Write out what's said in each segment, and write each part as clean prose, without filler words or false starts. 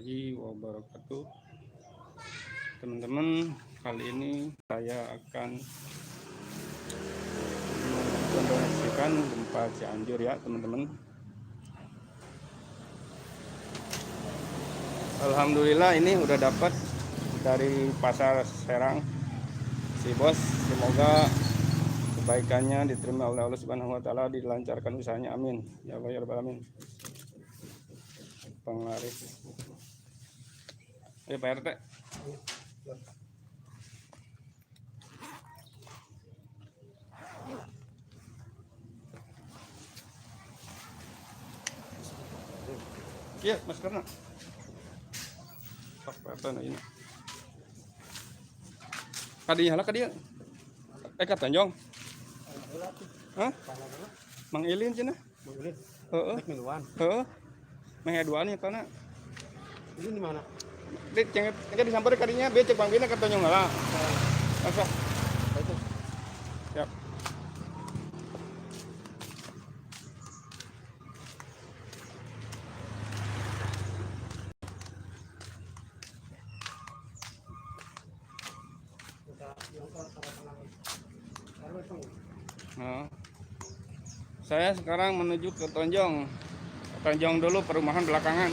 warahmatullahi wabarakatuh. Teman-teman, kali ini saya akan mendonasikan gempa Cianjur ya teman-teman. Alhamdulillah ini udah dapat dari pasar Serang si bos. Semoga kebaikannya diterima oleh Allah Subhanahu wa taala, dilancarkan usahanya, amin ya Allah ya rabbal alamin. Penglaris Pak RT. Iya, maskernya. Pak RT ini. Kadinya lah kadinya. Ka Tanjong. Hah? Mang Ilin cenah. Mang Ilin. Heeh. Nek miluan. Heeh. Mang Eduan nya kana. Ini di mana? Di cenget disamperin kadinya be cek Bang Bina ka Tanjong lah. Masa? Itu. Siap. Nah, saya sekarang menuju ke Tanjong. Tanjong dulu, perumahan belakangan.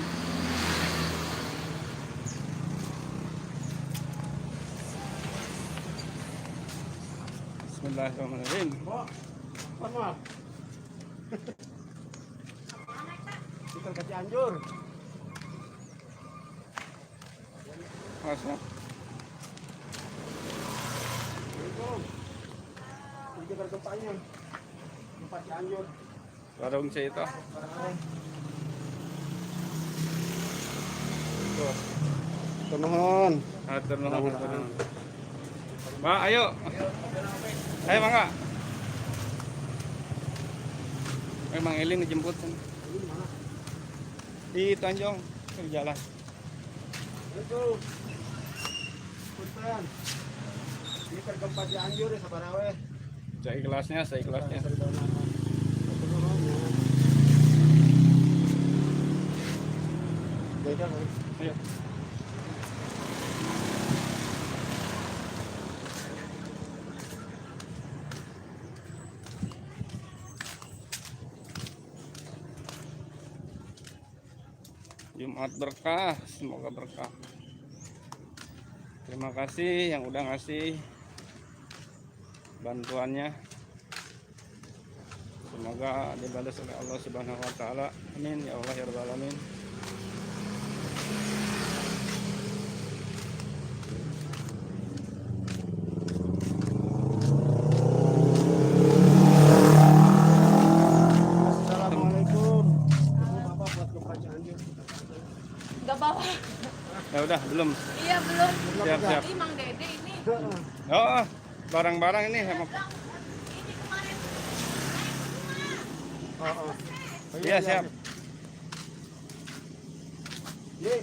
Bismillahirrahmanirrahim. Mana? Kita ke Cianjur. Masa? Ini ke gempanya. Gempa Cianjur. Warung cerita. Turun. Atur nuhun. Pak, ayo. Ayo mangga. Memang Elin dijemput kan. Ini di mana? Di Tanjong, di jalan. Itu. Punten. Ini ke gempa Cianjur ya sabarawe. Seikhlasnya. Beda kan? Ayo. Jumat berkah, semoga berkah. Terima kasih yang udah ngasih bantuannya. Semoga dibalas oleh Allah Subhanahu wa taala. Amin ya Allah ya rabbal alamin. Assalamualaikum. Apa buat gempa Cianjur? Gak bawa. Ya udah, belum. Iya belum. Siap. Ini Mang Dede ini. Oh, barang-barang ini sama. Ini kemarin. Oh. Iya, siap. Ye,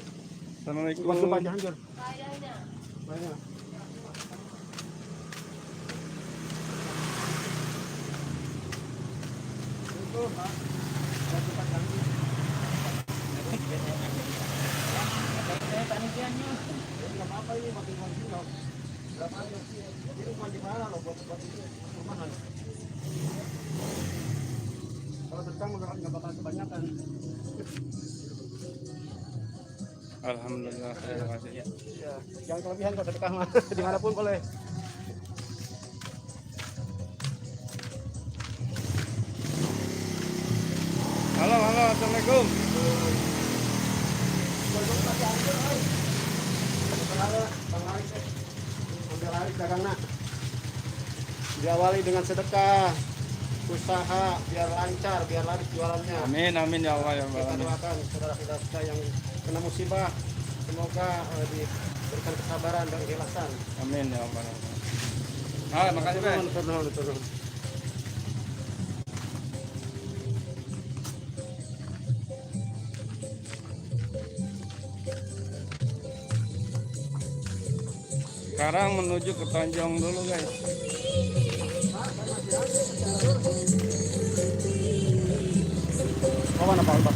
Assalamualaikum. buat gempa Cianjur. Kayaknya. Banyak. Itu, Pak. Buat gempa Cianjur. Panitianya. Enggak apa-apa ini makin loh. Berapa aja sih? Ini cuma di mana loh buat ini perumahan. Kalau sedang enggak bakal kebanyakan. Alhamdulillah, terima kasih ya. Iya, jangan kelebihan kalau sedekah mah dimanapun boleh. Halo, assalamualaikum. Ambil laris dagangna. Diawali dengan sedekah, usaha biar lancar, biar laris jualannya. Amin ya Allah ya rabbal Kita alamin. doakan saudara-saudara kita yang kena musibah, semoga diberikan kesabaran dan keikhlasan. Amin ya Allah. Makasih, Pak. Turun. Sekarang menuju ke Tanjong dulu, guys. Oh, mana Pak?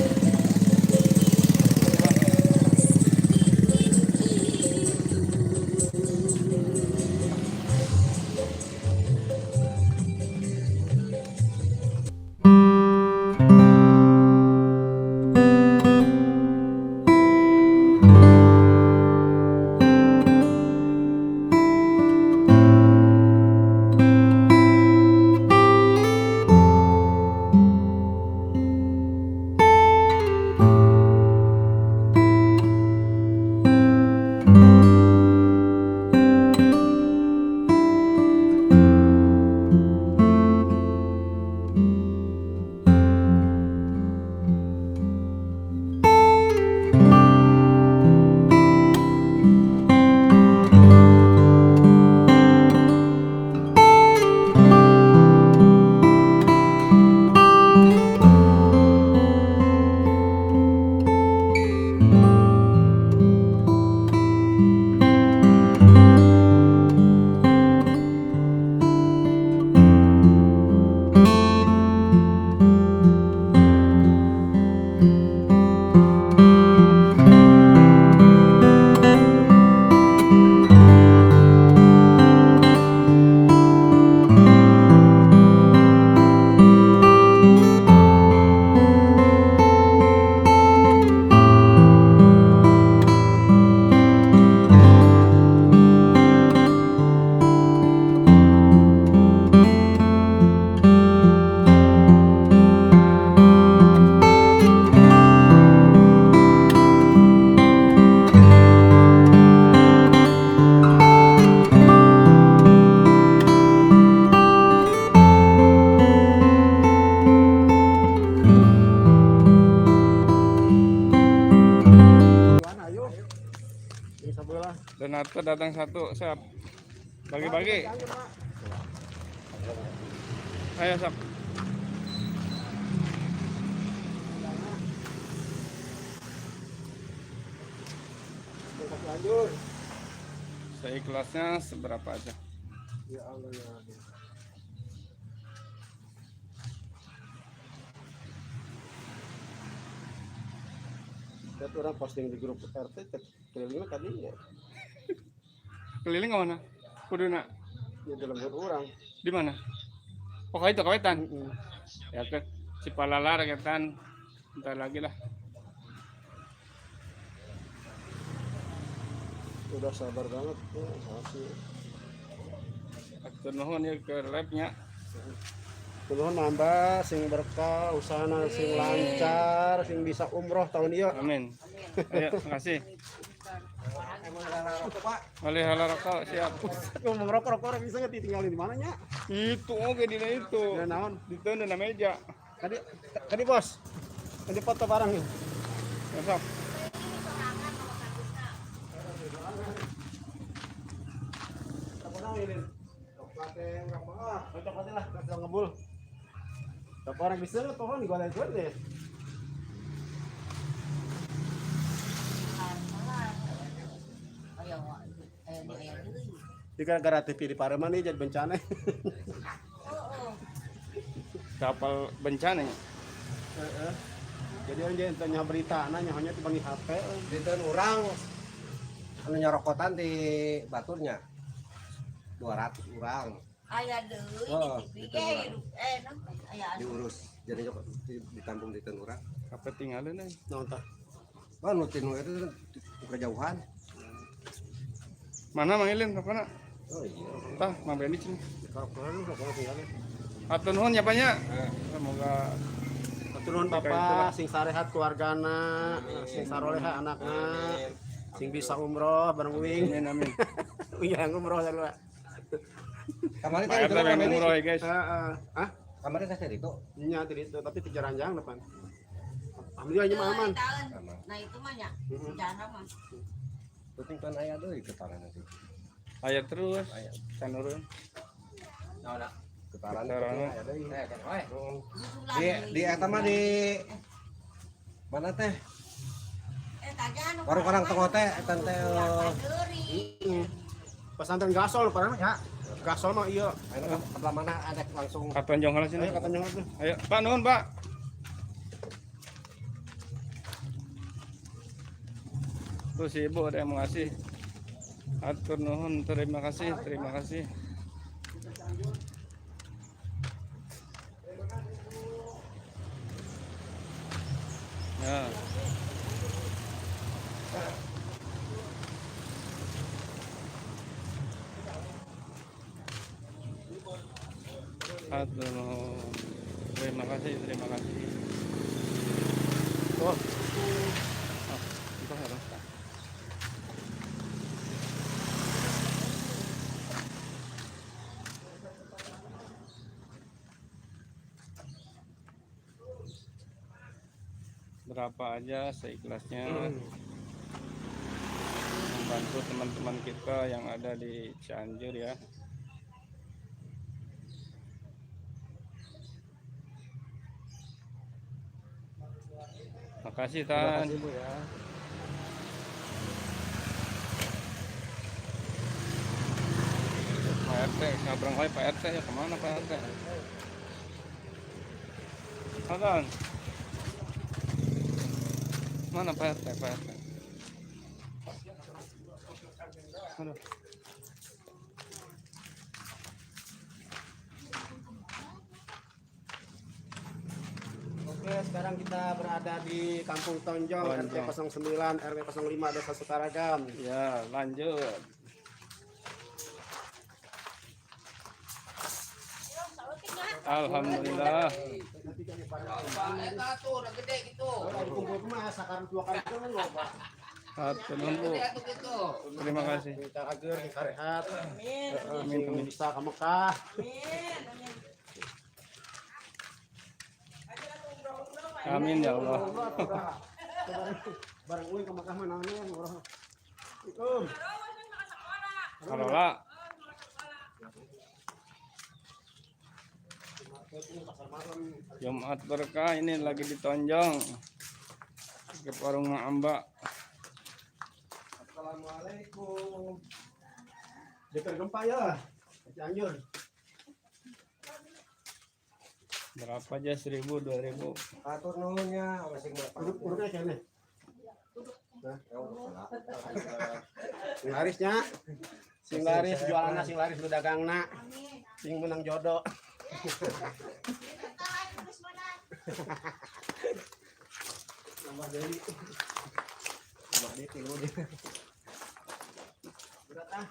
sebelah. Donatur datang satu, siap. Bagi-bagi. Pak, Pak. Ayo, siap. Kasih lanjut. Seikhlasnya seberapa aja. Ya Allah ya Rabbi. Lihat orang posting di grup RT kelilingnya tadi ya Keliling ke mana? Kuduna. di dalam grup orang. Di mana? Pokoknya itu kawetan. Mm-mm. Ya ke Cipalalar ketan. Bentar lagi lah. Udah sabar banget tuh masih. Atur nuhun ya ke labnya. Nuhun nambah sing berkah, usahana sing lancar, sing bisa umroh tahun ieu. Amin. Ayo, makasih. Oleh halal rokok siap. Ngomong rokok orang bisa nggak ditinggalin di mananya? Itu oke di itu. Ya naon? Di tenda meja. Tadi bos. Tadi foto barang nih. Ya, sok. Coklatnya lah, kasih ngebul. Tapi orang bisa nggak pohon digoleng deh. Di gara-gara TV di Pareman nih jadi bencana. Kapal bencana ya. Jadi orang jadi tanya berita, nanya hanya di bangi HP. Dinten orang anu nyarokotan di baturnya 200 orang Ayah deui Oh, di gitu, TV Pak. hidup aya diurus jadi ditampung di orang Apa tinggalin nih? Nonton. wah nutin itu kejauhan. Mana mangilin ke mana? Oh iya Tah, Mang Bendi sini. Kalau lu kalau tinggalin. Atur nuhun ya Pak nya. Semoga Turun Bapak sing sarehat keluargana, sing saroleha anakna, sing bisa umroh bareng uing. amin amin. Iya umroh ya lu. kemarin Pak RT yang umroh ya guys. Hah? kemarin saya itu Nya tadi itu tapi 3 ranjang depan. Alhamdulillah nya aman. Nah itu mah nya bencana mah. penting kan ayah deui getaran nanti Ayat terus. Sanurun. getaran Getaran. ayah deui Susulan di eta mah di mana teh tajan warung orang tengah teh eta teh Pesantren Gasol parah ya. Gasol mah iya. anu sebelah mana ada langsung Katonjong halah sini. Ayo kata nyong tuh. Ayo, Pak nuhun, Pak. Tuh si Ibu ada yang mengasih. Atur nuhun, terima kasih, terima kasih. Ya. Atur nuhun. Terima kasih, terima kasih. Tuh. Itu harus. Berapa aja seikhlasnya membantu teman-teman kita yang ada di Cianjur ya. Makasih Terima Tan. kasih Bu ya. Pak RT, ngabrang wae Pak RT ya kemana Pak RT? Tan. Mana Pak RT? Pak RT. Aduh. Oke, sekarang kita berada di Kampung Tonjong, RT 09, RW 05, Desa Sukaragam. Ya, lanjut. Alhamdulillah. Kalau kumpul mah sekarang 2 kali itu loba. Atur nuhun Bu. Terima kasih. Kita agar kita rehat. Amin, amin. Bisa ke Mekah. Amin ya Allah. Barang uing ke Mekah mana nih, Assalamualaikum. Sarola. Jumat berkah ini lagi ditonjong ke warung Mak Amba. Assalamualaikum. Dekat gempa ya. Cianjur. Berapa aja 1.000 2.000? Atur nuhunnya masing Urut-urutnya kene. Nah, Sing larisnya. Sing laris jualanna sing laris lu dagangna. Sing menang jodoh. Nambah deui. Nambah deui tilu dia. Berat ah.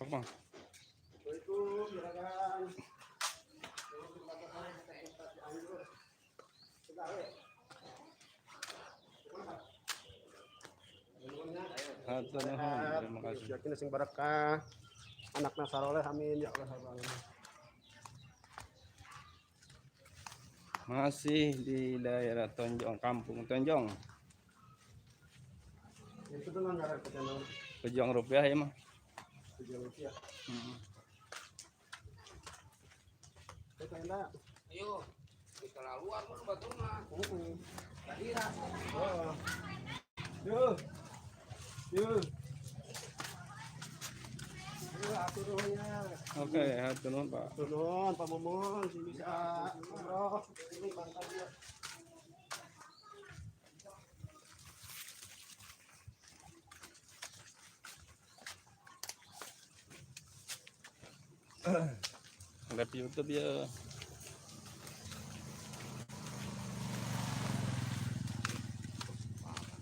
Apa? Assalamualaikum, juragan. Hatur nuhun, terima kasih. Yakin sing barokah. Anakna saroleh amin ya Allah. Masih di daerah Tonjong, Kampung Tonjong. Itu tuh nggaran ke channel Pejuang rupiah ya mah. Rupiah. Hmm. Kita Ayo, kita luar dulu baturna. Oh. Yuk. Yuk. Yuk, atur nuhunnya. Oke, hatur nuhun Pak. Turun, Pak Momon, sih bisa. Bro, ini bangkal dia. Live YouTube ya.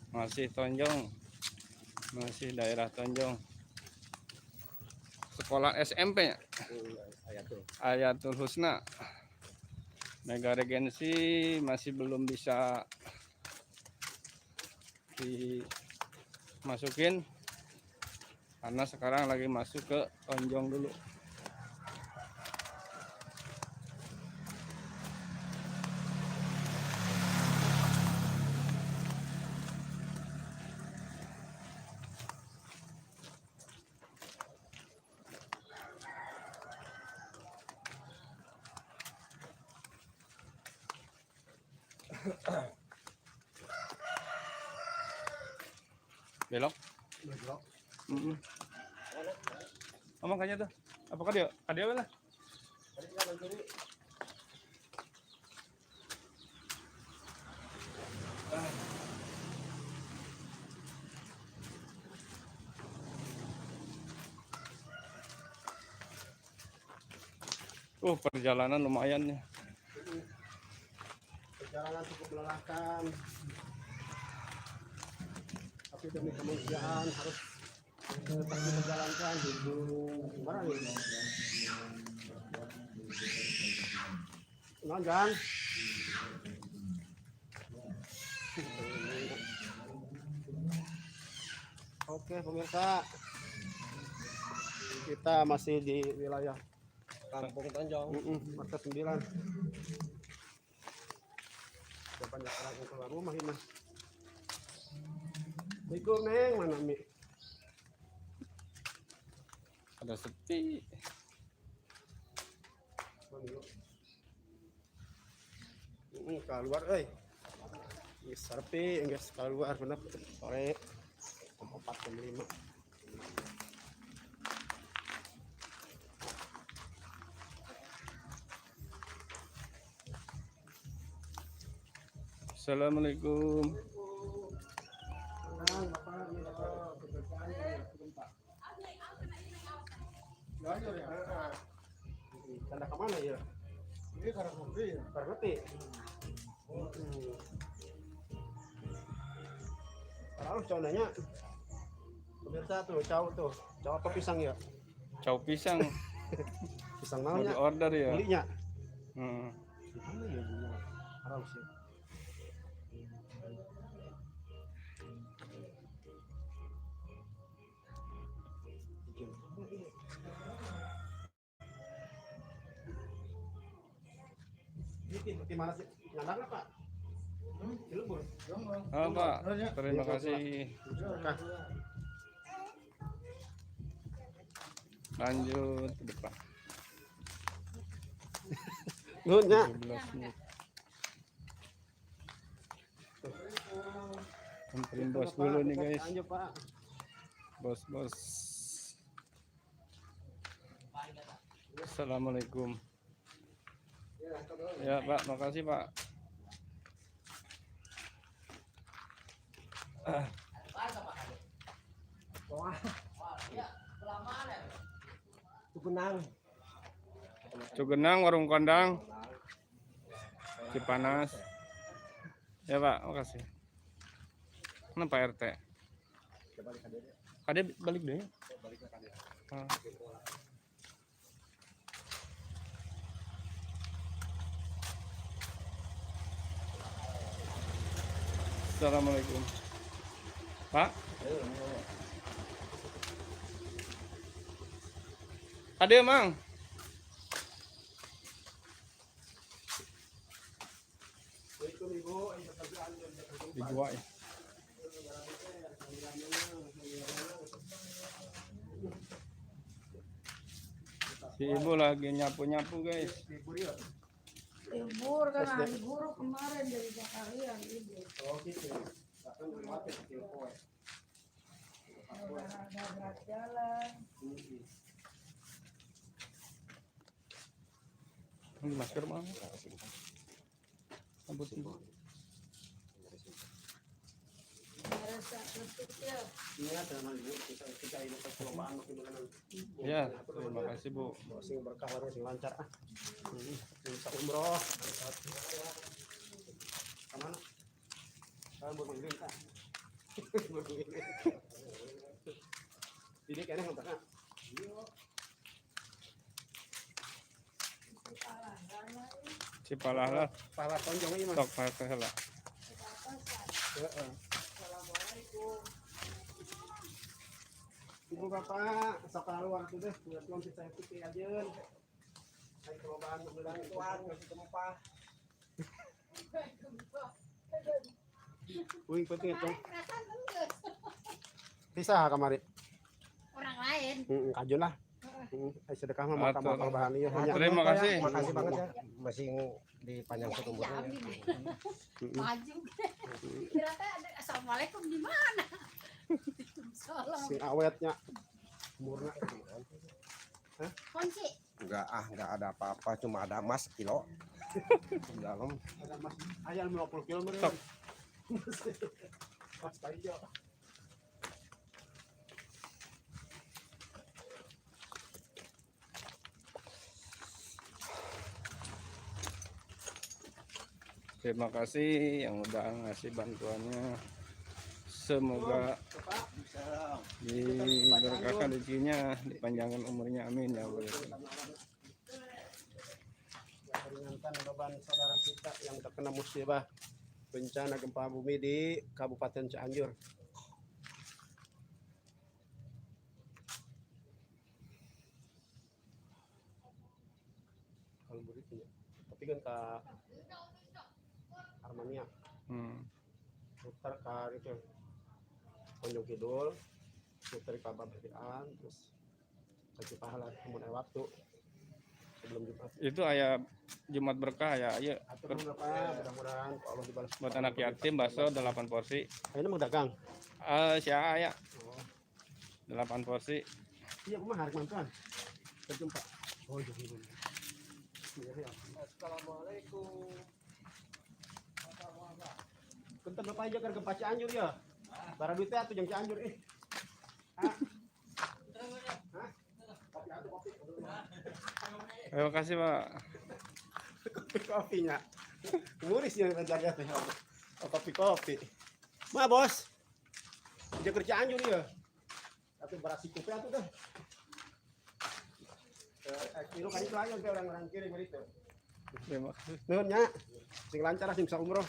Masih Tonjong. Masih daerah Tonjong. Sekolah SMP ya? Ayatul Husna. Mega Regensi masih belum bisa dimasukin karena sekarang lagi masuk ke Tonjong dulu. Belok. Belok. Oh, makanya tuh. Apakah dia? Kadia lah. Tadi kanan kiri. Perjalanan lumayan ya. Perjalanan cukup melelahkan. Tapi demi kemanusiaan harus tetap dijalankan hidup. Mana nih? Nonjan. Oke pemirsa, kita masih di wilayah Kampung Tonjong. market 9. Banyak orang yang keluar rumah ini. Assalamualaikum Neng, mana Mi? Ada sepi. Keluar, Sarpi, enggak keluar, benar sore 4:05. Assalamualaikum. Tanda kemana ya? Ini karena kopi ya? Karena kopi. Harus contohnya. Pemirsa tuh, caw apa pisang ya? Caw pisang. Pisang Mau namanya. order ya. Belinya. Hmm. Di mana ya belinya? Harus ya. Gimana sih? Ngadang Pak? Cilebur. Pak, terima kasih. Lanjut ke depan. Nuhunnya. 17 menit. Samperin bos dulu nih guys. Lanjut Pak. Bos. Assalamualaikum. Ya Pak, makasih Pak. Cugenang, warung kondang, Cipanas. Ya Pak, makasih. Kenapa RT? Kade balik deh. Ah. Assalamualaikum. Pak? Ada Mang? Dijual ya. Si ibu lagi nyapu-nyapu guys. Libur kan hari guru kemarin dari Jakarta ibu. Ada berat jalan. Ini masker Mang. Rambut ibu. Iya, dengan Ibu kita ini percobaan gimana. Ya, terima kasih Bu. Sing berkah warung sing lancar ah. Bisa umroh. Kemana? Kan berguling tak? Ini kayaknya nggak pernah. Cipalah lah. Pala tonjong ini mas. Tok pakai lah. Ibu bapak, sok keluar tuh deh, buat belum saya putih aja. Saya percobaan bilang tuan ngasih tempat. Wih penting itu. Bisa kamari. Orang lain. Kajun lah. Sedekah mah makan bahan iya. Terima kasih. Makasih banget ya. Masih dipanjang umurnya. Maju. Kira-kira ada assalamualaikum di mana? Salam. Sing awetnya. Murna. Kunci. Enggak ada apa-apa, cuma ada emas kilo. Di dalam. Ada mas ayam 50 kilo meren. Sok. Mas Paijo. Terima kasih yang udah ngasih bantuannya. Semoga diberkahkan rezekinya, dipanjangkan umurnya, amin ya Allah. Ringankan beban saudara kita yang terkena musibah bencana gempa bumi di Kabupaten Cianjur. Kalau begitu ya. Tapi kan ke Armania, putar ke itu Tanjung Kidul, putar ke Babakian, terus kasih pahala kemudian waktu sebelum Jumat. Itu ayah Jumat berkah ya, ayo Atur berapa? Mudah-mudahan Pak Allah dibalas. buat anak yatim bakso 8 porsi. Ini mau dagang. Siapa ya? 8 porsi. Iya, mah hari mantuan. Berjumpa. Oh, jadi ini. Assalamualaikum. Kentar bapak aja kan gempa Cianjur ya. Bara duitnya atuh jeung Cianjur Terima kasih Pak. Kopinya. Muris yang terjaga teh. Kopi. Mah bos. Dia kerja Cianjur ya. Tapi berasi kupe atuh dah. Kilo kan itu aja orang-orang kirim itu. Terima kasih. Nuhun nya. Sing lancar sing bisa umroh.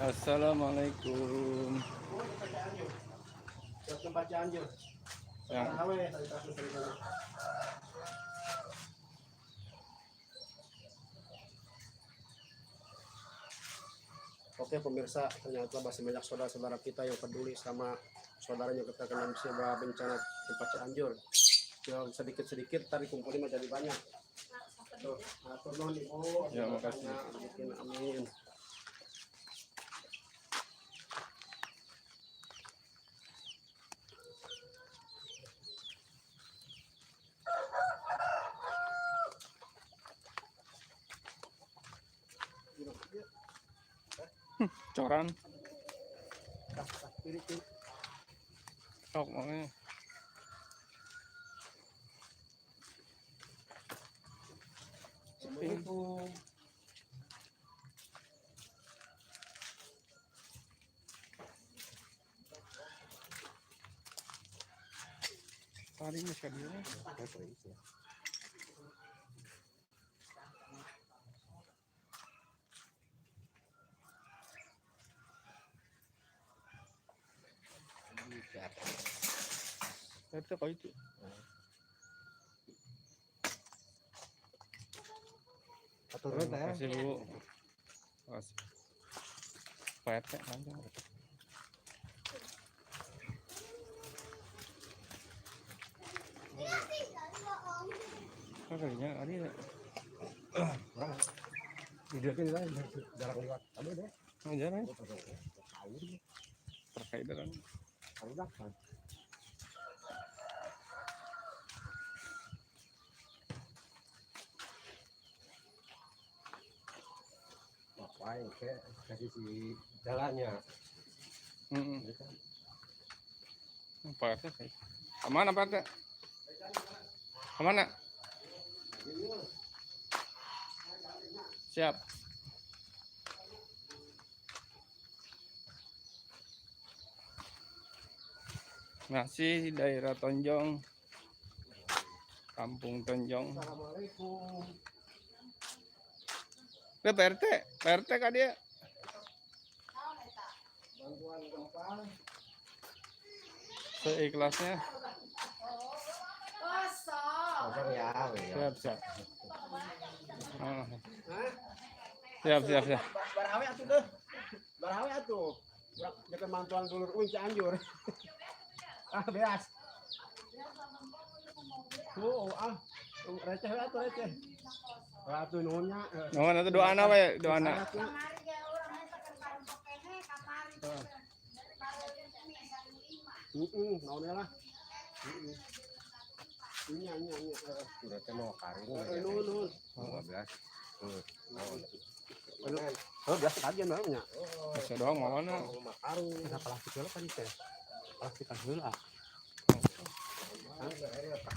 Assalamualaikum. Ke tempat Cianjur. Ya. Tarawih, tadi kasus dari sana. Oke pemirsa, ternyata masih banyak saudara-saudara kita yang peduli sama saudaranya kita kena musibah bencana gempa Cianjur. Yang sedikit-sedikit tadi kumpulin menjadi banyak. Tuh, atur nuhun Ibu. Ya, makasih. Amin. Coran. Kiri. Sok makanya. Assalamualaikum. Tadi masih dia. Itu kau itu. Terima kasih Bu. Makasih. Pak RT lanjut. Kayaknya ada Video ini lah jarang lewat. Ada deh. ajaran terkait dengan Tahu dah kan. Ngapain kayak kasih si jalannya. Pak RT. Kemana Pak RT? Kemana? Siap. Masih daerah Tonjong, Kampung Tonjong. Assalamualaikum. Pak RT kah dia? Bantuan gempa. Seikhlasnya. Kosong ya. Siap. Oh. Hah? Siap. Barawe atuh deh. Barawe atuh. Jangan mantuan dulur uin Cianjur. Beas. Receh atuh receh. Atuh nuhunnya. Nuhun atuh doana we, doana. Naon lah. Iya. Udah teh mau karing. Nuhun. 15. Oh, biasa aja namanya. Bisa doang mau mana? Karung. Ada plastik heula kan teh. Plastik kan heula.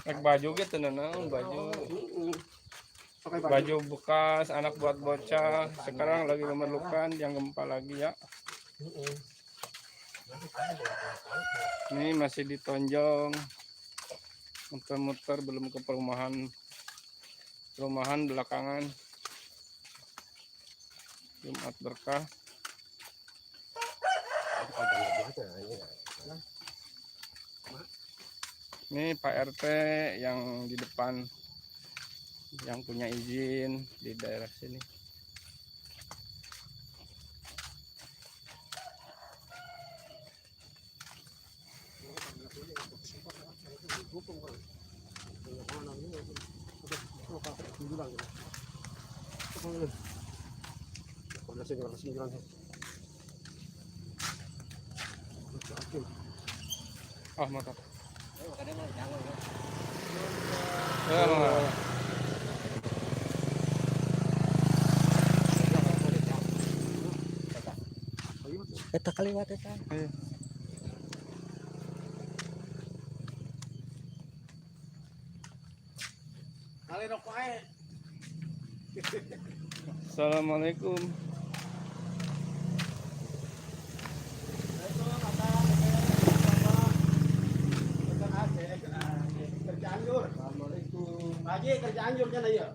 Rek baju gitu naon baju. Pakai Baju bekas anak buat bocah. Sekarang lagi memerlukan yang gempa lagi ya. Ini masih di Tonjong. Muter-muter belum ke perumahan belakangan. Jumat berkah. Ini Pak RT yang di depan yang punya izin di daerah sini. Oh, mantap. Eta kaliwat eta. Kali rokok ae. Assalamualaikum. Haji kerja Cianjur kan ya?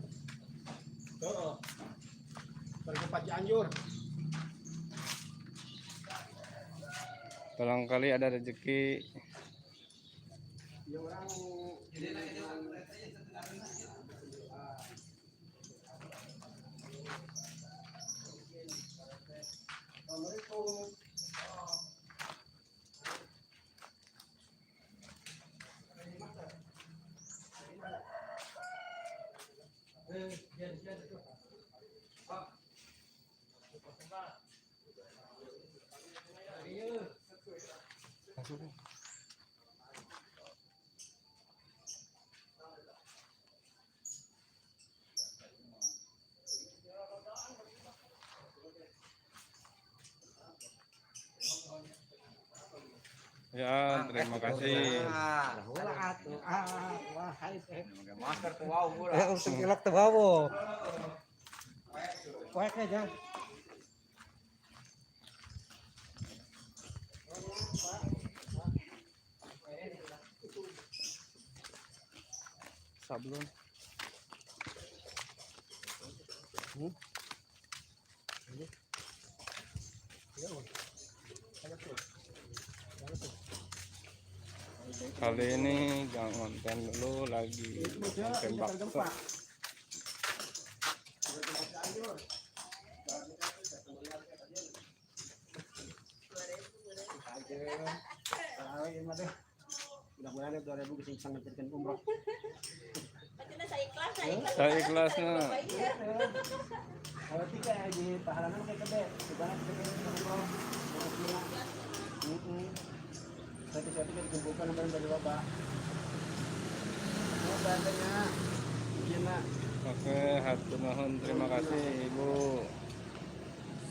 Heeh. Kerja Cianjur. Barangkali ada rezeki. Yang orang Assalamualaikum. Ya, terima kasih. Masker tuh wow pula. Untuk ilok tuh bawo. Kuek aja. Sablon. Kali ini gang konten dulu lagi konten bakso. Mudah-mudahan 2000 bisa menjadikan umroh. Saya ikhlasnya. Kalau tiga di pahalaman kayak gede, sebanyak kita umroh. Satu-satu kita kumpulkan barang dari bapak. Oh, bandanya. Iya, Nak. Oke, hatur nuhun, terima kasih Ibu.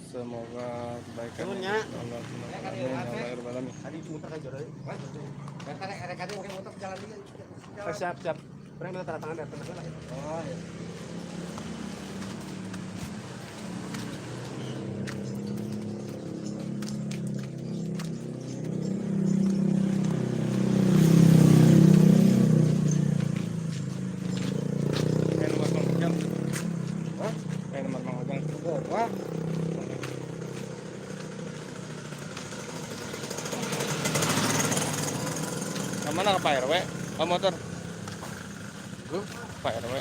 Semoga kebaikan Nuhunnya. Allah Subhanahu. Tadi muter aja deh. Kadang-kadang mungkin motor jalan dulu. Siap, siap. Berang minta tanda tangan dari teman-teman. Oh, iya. Kayak nomor Mang Ujang. Hah? Kayak nomor Mang Ujang. Wah. Kemana ke Pak RW? Oh, motor. Pak RW.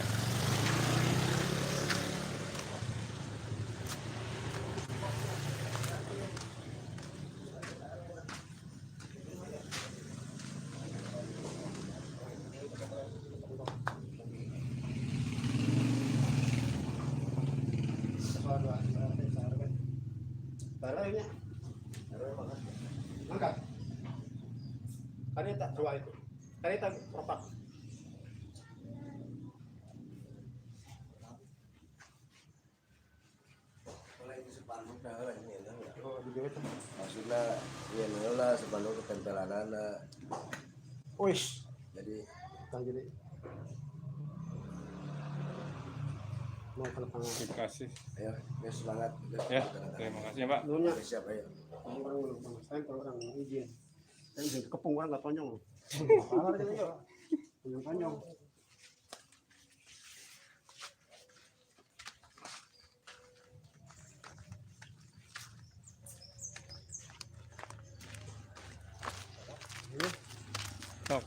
Barangnya. Angkat. Kali tak dua itu. Kali tak propak. Maksudnya ya lah sebelum ketempelan anak Wis, jadi kang jadi. Mau ke lapangan. Terima kasih. ayo ya semangat Ya, terima kasih Pak. Nunya. siap ayo Saya orang izin. Saya izin kepung orang nggak tonyong. Tonyong-tonyong. Sok.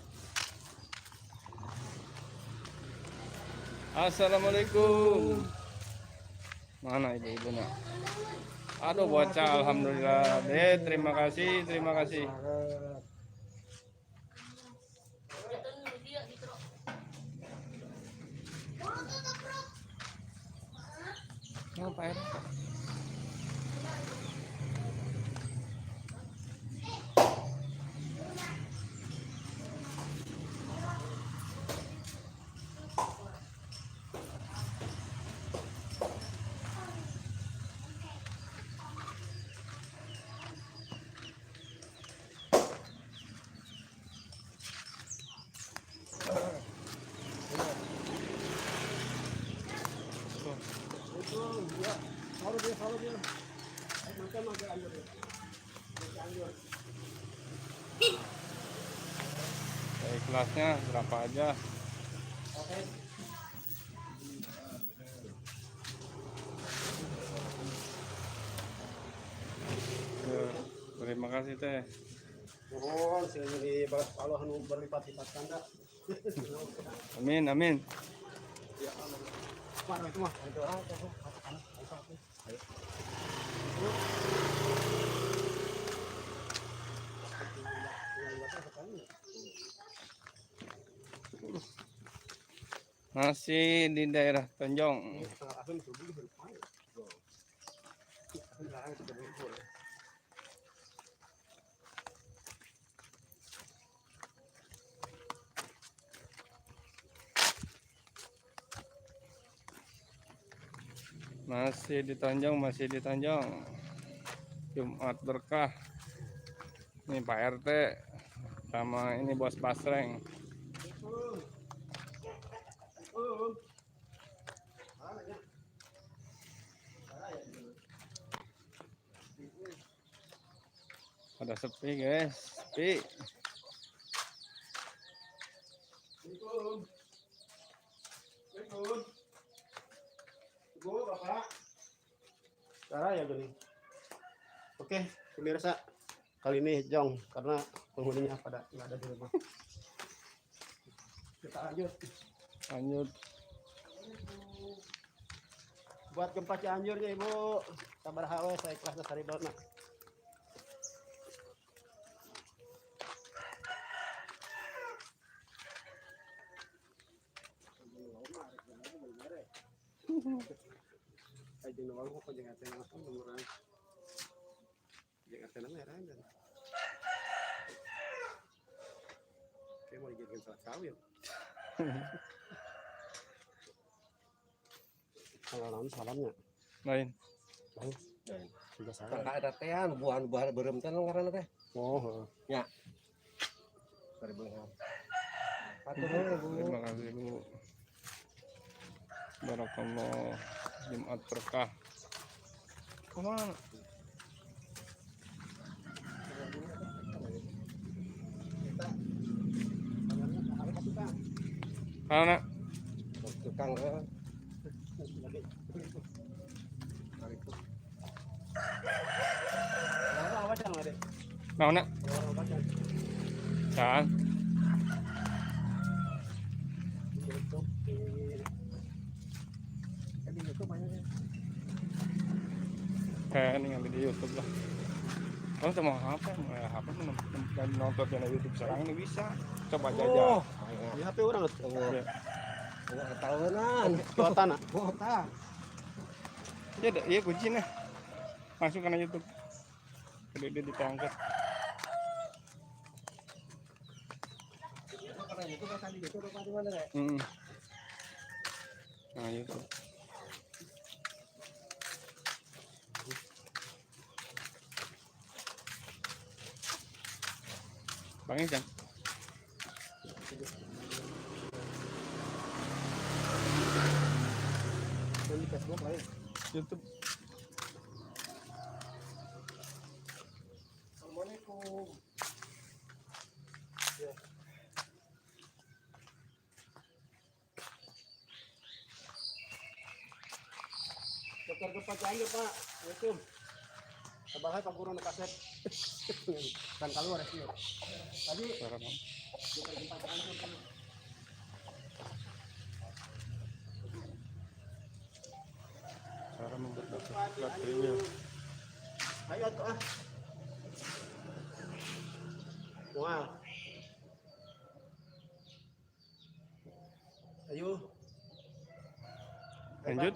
Assalamualaikum. Mana ibu-ibunya? Aduh bocah, alhamdulillah. Deh, terima kasih, terima kasih. Ngapain? Kelasnya berapa aja? Terima kasih teh. Mohon sing di Allah anu berlipat-lipat ganda. Amin, amin. Mana itu mah? Itu orang itu. Masih di daerah Tanjung. Masih di Tanjung, masih di Tanjung. Jumat berkah. Ini Pak RT sama ini Bos Pasreng. Pada sepi guys, sepi. Ibu, Bapak. Cara ya gini. Oke, pemirsa. Kali ini Jong karena penghuninya pada nggak ada di rumah. Kita lanjut. Lanjut. Buat gempa Cianjurnya Ibu. Sabar hawe saya ikhlas dari dona. Ayo nawang ko jangan tengah apa murah. Jangan tengah merah kan. Kayak mau dijadikan salah kawin. Kalau lawan salamnya. Lain. Sudah salah. Tangka ada tehan buah berem teh ngaranna teh. Oh, Ya. Dari beunghar. Atur Bu. Terima kasih Bu. Barakallah. Jumat berkah. Kemana? Mana? Tukang ke apa jangan ada? Mana? Apa jangan? Saan? Kayak ini yang di YouTube lah. Kalau mau HP, HP nonton channel YouTube sekarang ini bisa. Coba jajal. Di HP orang tuh. Ya. enggak ketahuan. Kuota nak. Kuota. Ya, iya kunci nah. Masuk ke YouTube. Jadi dia ditangkap. Karena itu kan tadi itu apa di mana teh? Nah, YouTube. Bang Ican. Di Facebook lain. YouTube. Assalamualaikum. Dokter gempa Cianjur Pak. Assalamualaikum. Sabahai Pak Guru kaset. Kan keluar ya. Tadi Suara Bang. dokter gempa Cianjur kan. Cara membuat baterainya. Ayo tuh ah. Mual. Ayo. Lanjut.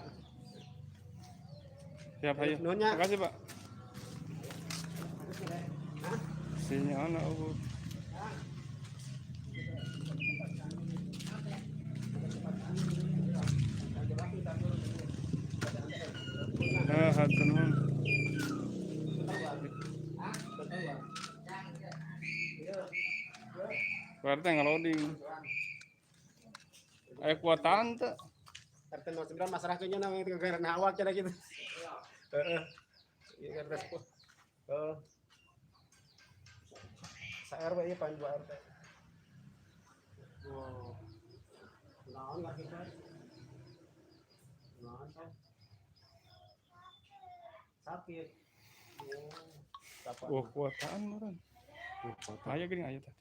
Siap ayo. Nunya. Terima kasih Pak. Sinyal anak Bu. Hatur nuhun. Berarti ngeloading. Ayo kuatan tuh. RT 09 masyarakatnya nang itu karena awak cara gitu. Heeh. Iya RT 10. Oh. Sa RW ieu pan 2 RT. Oh. Naon lagi Pak? Naon Pak? Sakit. Oh. Kapan? Wah kuatan orang. Ayo gini ayo tah.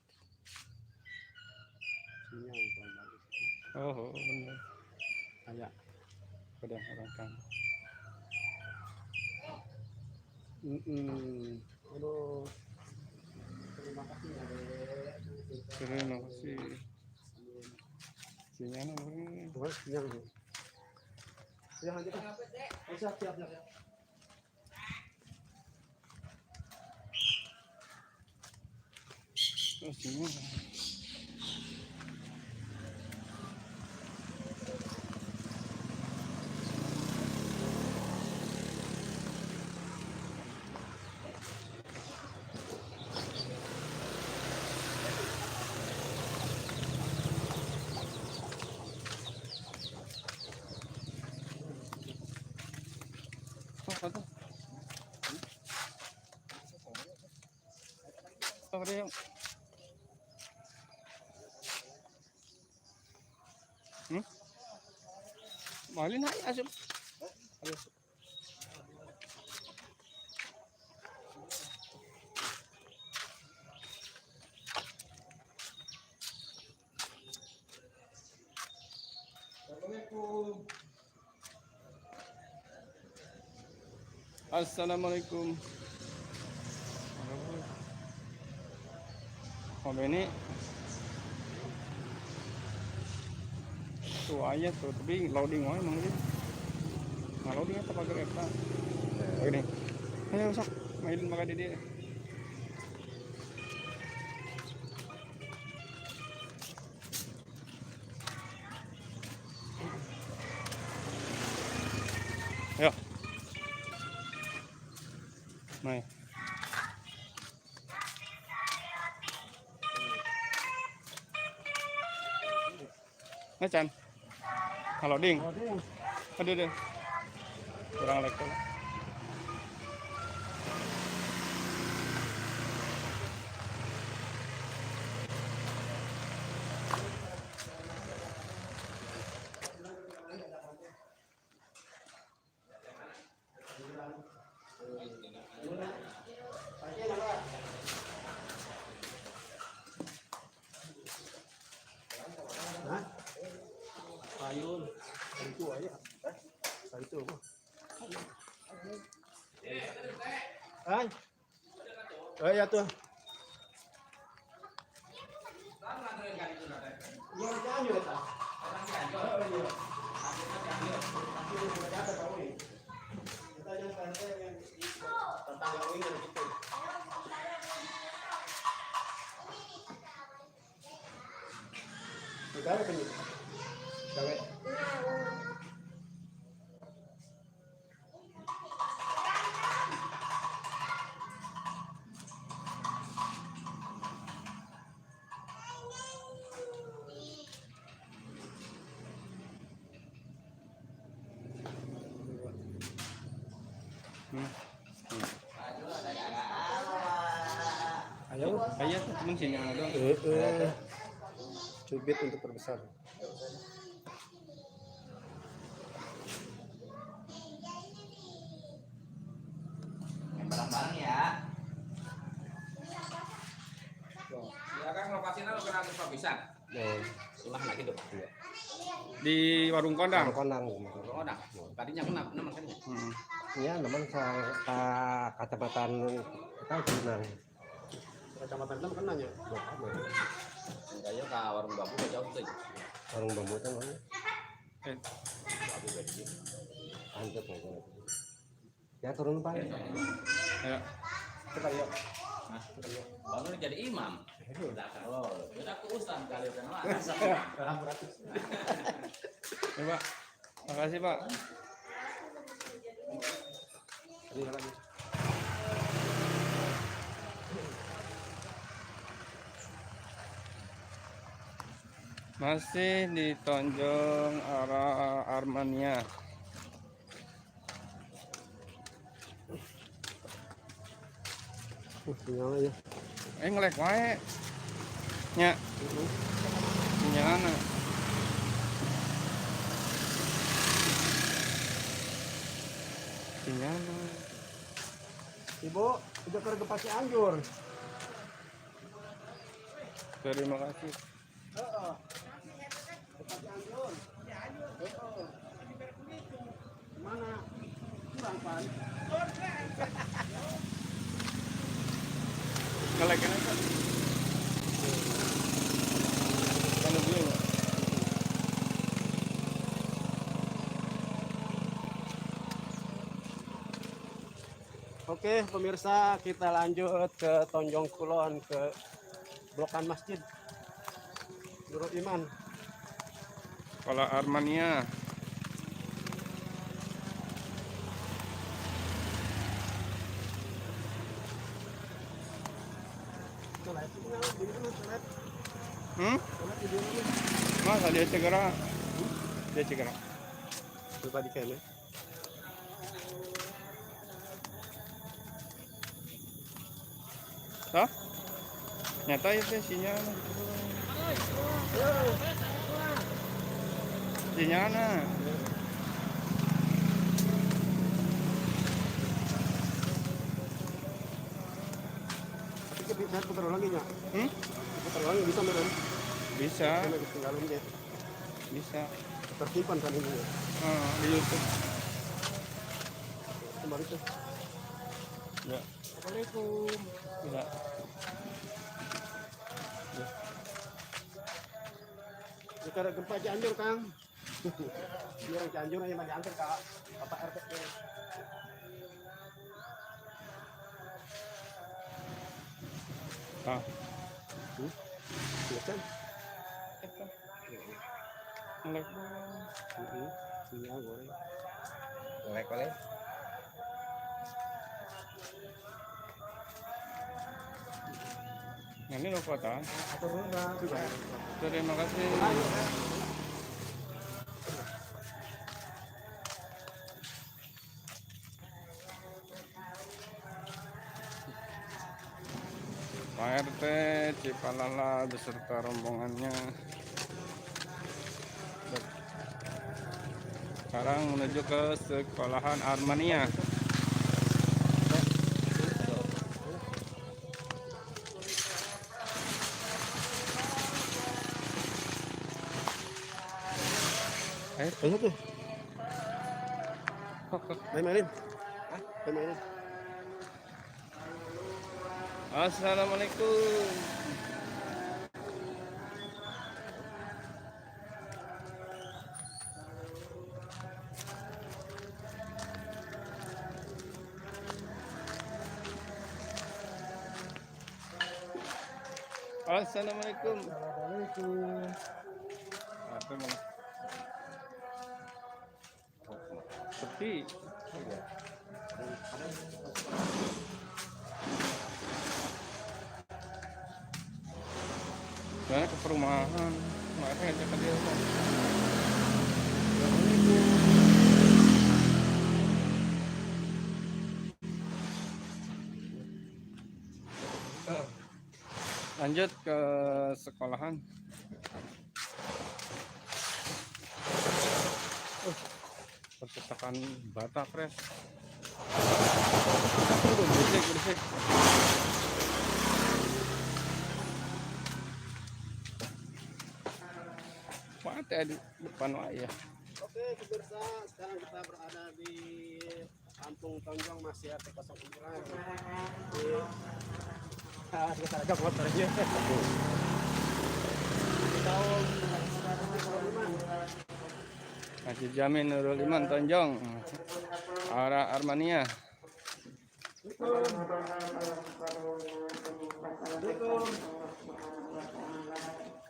Sinyal paling bagus. Oh, bener. Kayak Udah orang kan. Aduh. Terima kasih ya, Dek. Terima kasih. Sinyalnya ini. Tuhan, sinyal. Ya, lanjut. Oh, siap. Oh, sinyal. Apa tuh? Apa dia? Malin aja asup. Assalamualaikum. Oh ini tuh aja tuh, tapi loading aja emang gitu. Nah loading apa pakai apa? Oke nih. Ayo sok, mainin makan di dia. Ayo. Nah. Nah, Chan. Halo, Ding. Aduh. Kurang lag tuh. Ayun. Itu aja. Itu apa? Ay. Oh ya tuh. Negara penyit. Gawe. Ayo. Ayo tuh cuma sinyal doang. Cubit untuk perbesar. Barang-barang ya. Ya kan lokasinya lo kena tempat bisa. Ulah lagi dong. Di warung kondang. Kondang. Oh, dah. Tadinya kenapa namanya? Iya, namanya kacamatan kita Cunang. Kacamatan itu kan nanya. Saya ke warung bambu ke jauh tuh. Warung bambu itu mana? Bambu gede. Antep aja. Ya turun Pak. Ayo. Kita lihat. Baru jadi imam. Udah kalau udah aku ustaz kali kan. Ya, Pak. Makasih, Pak. Masih di Tonjong arah Armania. Sinyal aja. Ngelek wae. Nya. Sinyalna. Sinyalna. Ibu, udah ke Pasi Anjur. Terima kasih. Heeh. Tempat Cianjur. Heeh. Mana? Kurang pan. Ngelekin aja. Kan dulu. Oke, pemirsa, kita lanjut ke Tonjong Kulon ke Blokan Masjid Nurul Iman. Sekolah Armania. Masa dia segera? Dia segera. Coba di kene. Hah? Nyata ya teh sinyal. Sinyalna. Tapi bisa putar lagi nya. Putar lagi bisa meren. Bisa, Karena ketinggalan dia. bisa. Tersimpan kan ini. Di YouTube. Kembali tuh. Ya. Assalamualaikum. Ya. Jika ada gempa Cianjur, Kang. Dia orang Cianjur yang diantar ke Bapak RT. Ah. Biasa. Ngelek. Sinyal goreng. Lek oleh. Ini lo kota. Atau enggak? Terima kasih. Pak RT Cipalala beserta rombongannya sekarang menuju ke sekolahan Armania. Banyak tuh. Main-mainin. Main-mainin. Assalamualaikum. Assalamualaikum. Apa mana? Sepi. Soalnya ke perumahan, makanya ngajak ke dia. Lanjut ke sekolahan. Percetakan bata fresh. Berisik. Mati di depan ya. Oke, pemirsa, sekarang kita berada di Kampung Tonjong, masih RT 09 di kita agak motornya. Tahun Masjid Jami Nurul Iman Tonjong, arah Armania.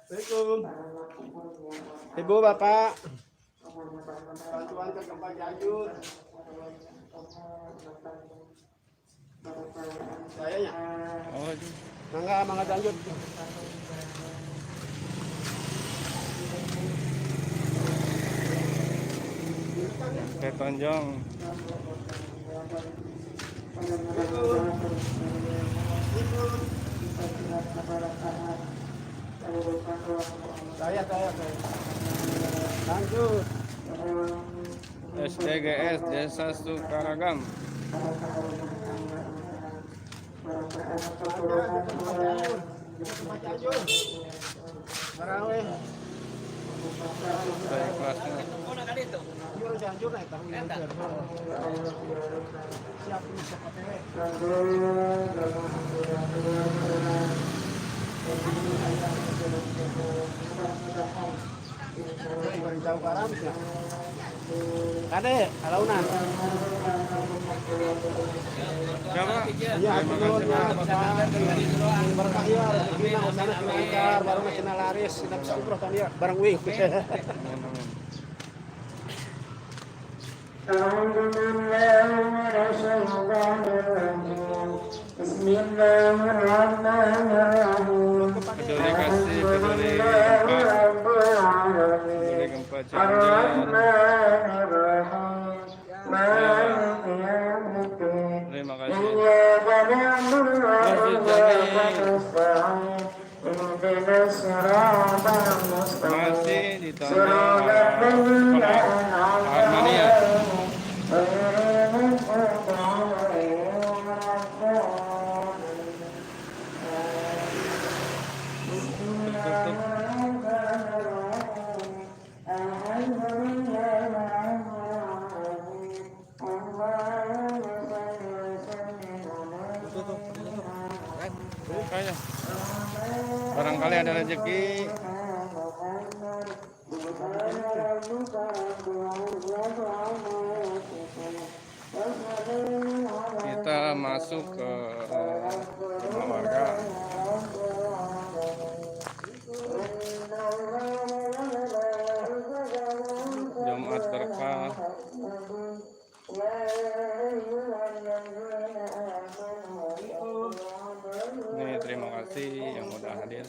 Assalamualaikum. Ibu, Bapak. Bantuan ke gempa Cianjur. Sayanya. Oh, Mangga Cianjur. ke Tonjong. Saya. Lanjut. SDGS Desa Sukaragam. Tempat Cianjur. Barang we. Saya kelasnya. Cianjur Cianjur naik tahu ini. Siap ini siap OTW. Barang jauh ke Arab ya. Kade, alaunan. Siapa? Iya, aku nuhunnya berkah ya, rezekina usahana lancar, baru cenah laris, tidak bisa umroh kan ya, barang wih. Peduli kasih, peduli gempa Cianjur. Terima kasih. Masih di Tanjung Armania. Kayaknya barangkali ada rezeki. Kita masuk ke rumah warga. Jumat berkah. Nih, terima kasih yang udah hadir.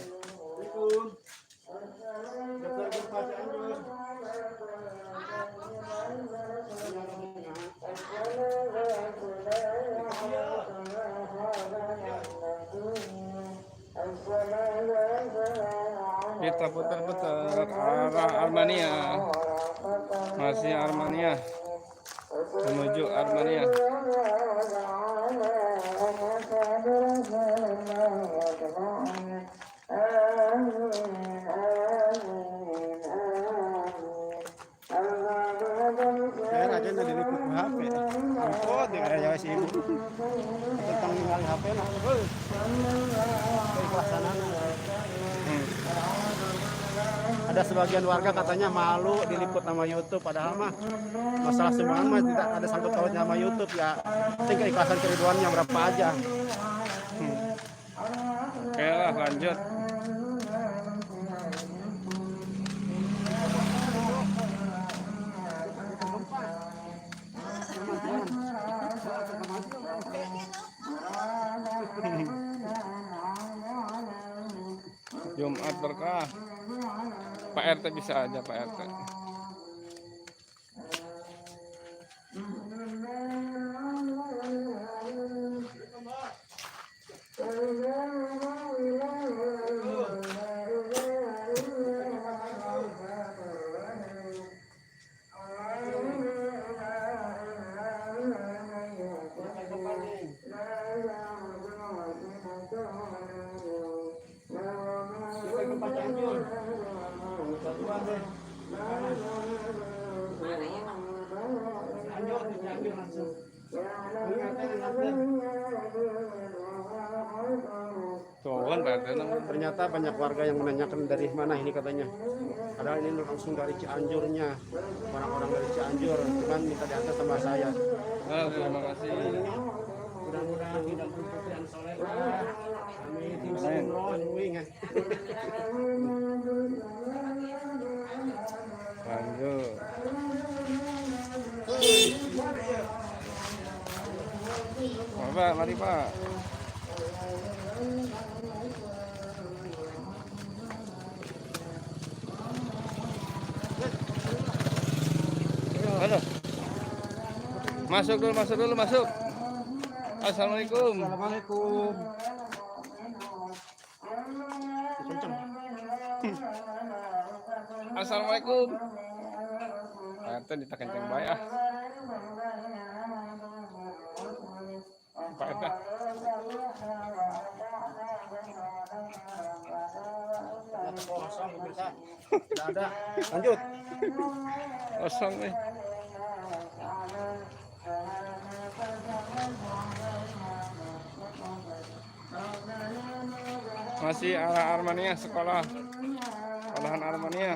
Kita putar-putar arah Armania, masih Armania, menuju Armania. Saya raja dari diliput ke HP. Ampun, di area Jawa sih ibu. Tentang ninggal HP lah. Keikhlasanan. Ada sebagian warga katanya malu diliput nama YouTube, padahal mah masalah sumbangan mah tidak ada sangkut pautnya sama YouTube ya. Penting keikhlasan keriduannya berapa aja. Oke lah, lanjut. Jumat berkah. Pak RT bisa aja, Pak RT. Ternyata banyak warga yang menanyakan dari mana ini katanya. Padahal ini langsung dari Cianjurnya, orang-orang dari Cianjur, cuman minta diantar sama saya. Terima kasih. Mudah-mudahan tidak berhenti dan solehah. Amin. Bisa umroh, wing. Lanjut. Pak, mari Pak. Halo. Masuk dulu, masuk. Assalamualaikum. Assalamualaikum. Assalamualaikum. Pak RT ditekan baik ah. Pak RT. kosong pemirsa. Tidak ada. Lanjut. Kosong nih. Masih Armania sekolah. Sekolahan Armania.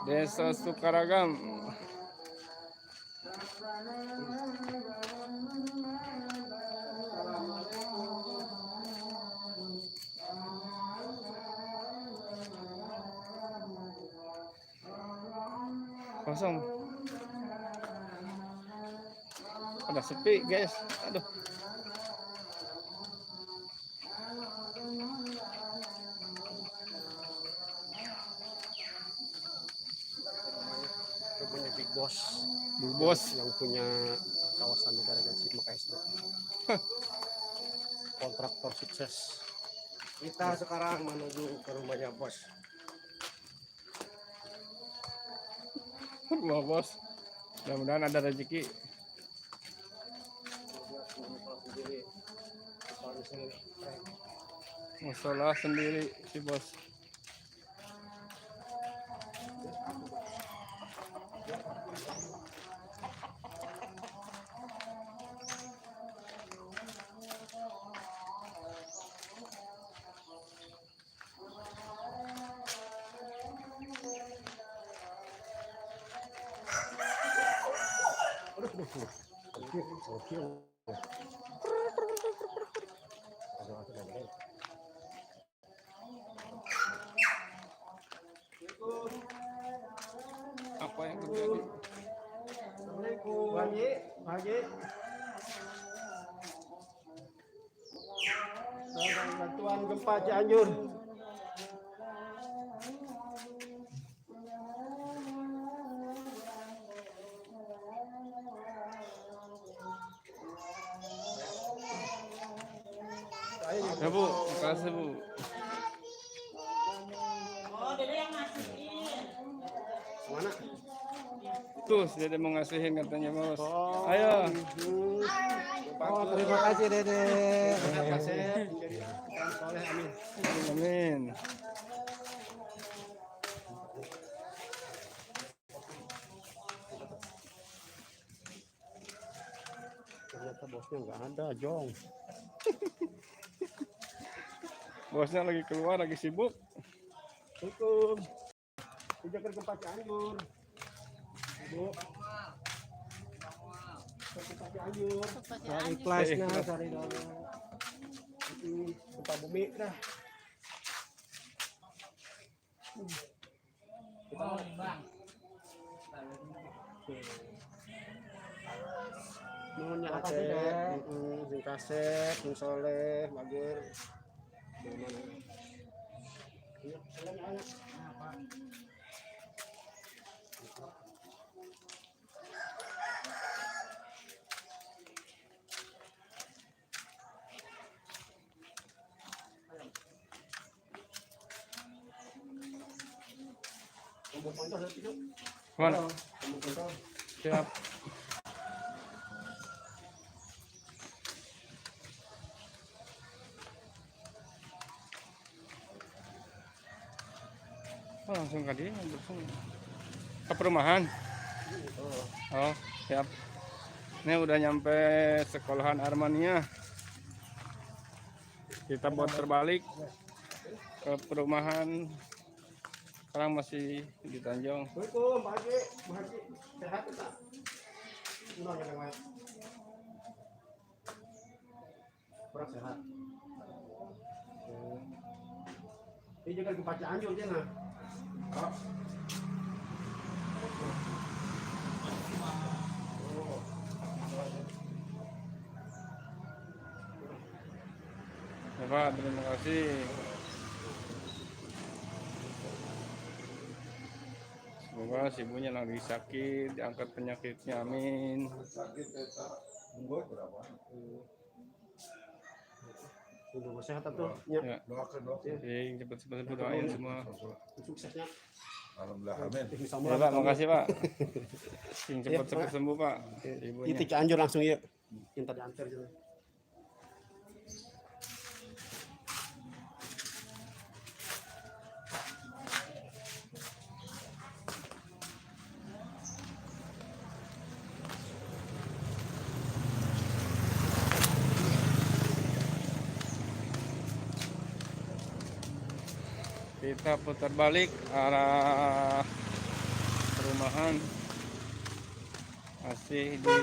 Desa Sukaragam. Kosong. Ada sepi, guys. Aduh. Itu punya Big Boss. Big Boss. Yang punya kawasan negara Gresik Makassar. Kontraktor sukses. Kita sekarang menuju ke rumahnya bos. Rumah bos. Mudah-mudahan ada rezeki. Masalah sendiri si bos. Apa yang terjadi? Assalamualaikum. Haji, Haji. Bantuan gempa Cianjur. Ya Bu, makasih Bu. Mana? Tuh, Dede mau ngasihin katanya bos. Ayo. Oh, terima kasih Dede. Terima kasih. Menjadi orang soleh, amin. Amin. Ternyata bosnya nggak ada, Jong. Bosnya lagi keluar, lagi sibuk. Assalamualaikum. Dijaga gempa Cianjur. Ibu. Gempa Cianjur. Cari kelasnya, Ikhlas. cari dana. Ini gempa bumi dah. Nuhun ya Makasih, Aceh, Dek. Sing Kasep, Sing Soleh, Bagir. Mana? Iya, anak. Tombol pantau ada tidak? Mana? Tombol pantau. Siap. Oh, langsung ke dia, langsung ke perumahan. Oh, siap. Ini udah nyampe sekolahan Armania. Kita buat terbalik ke perumahan. Sekarang masih di Tanjung. Assalamualaikum, Pak Haji. Pak Haji, sehat tak? Kurang ya, Pak. Kurang sehat. Ini juga gempa Cianjur dia nah. Ya Pak, terima kasih. Semoga si ibunya lagi sakit, diangkat penyakitnya, amin. Untuk sehat tuh. Ya. Ya, cepat-cepat doain semua. Suksesnya. Alhamdulillah, amin. Ya Pak, makasih Pak. Cepat-cepat sembuh Pak. Itu Ibunya. Cianjur langsung ya. Minta diantar gitu. Kita putar balik arah perumahan, masih di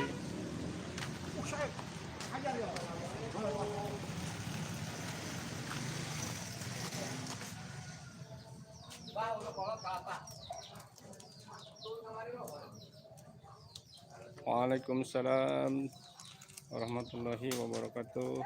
Waalaikumsalam warahmatullahi wabarakatuh.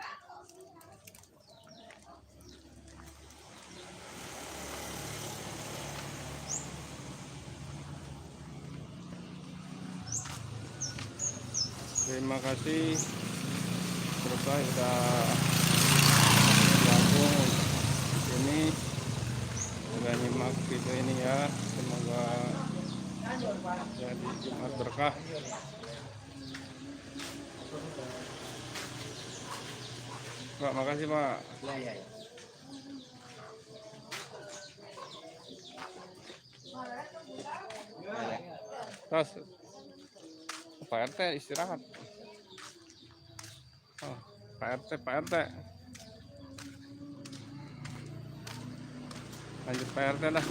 Terima kasih Surabaya sudah gabung di sini, sudah nyimak video ini ya. Semoga jadi Jumat berkah. Pak, makasih Pak. Terus Pak RT istirahat. Oh, Pak RT. Lanjut Pak RT lah.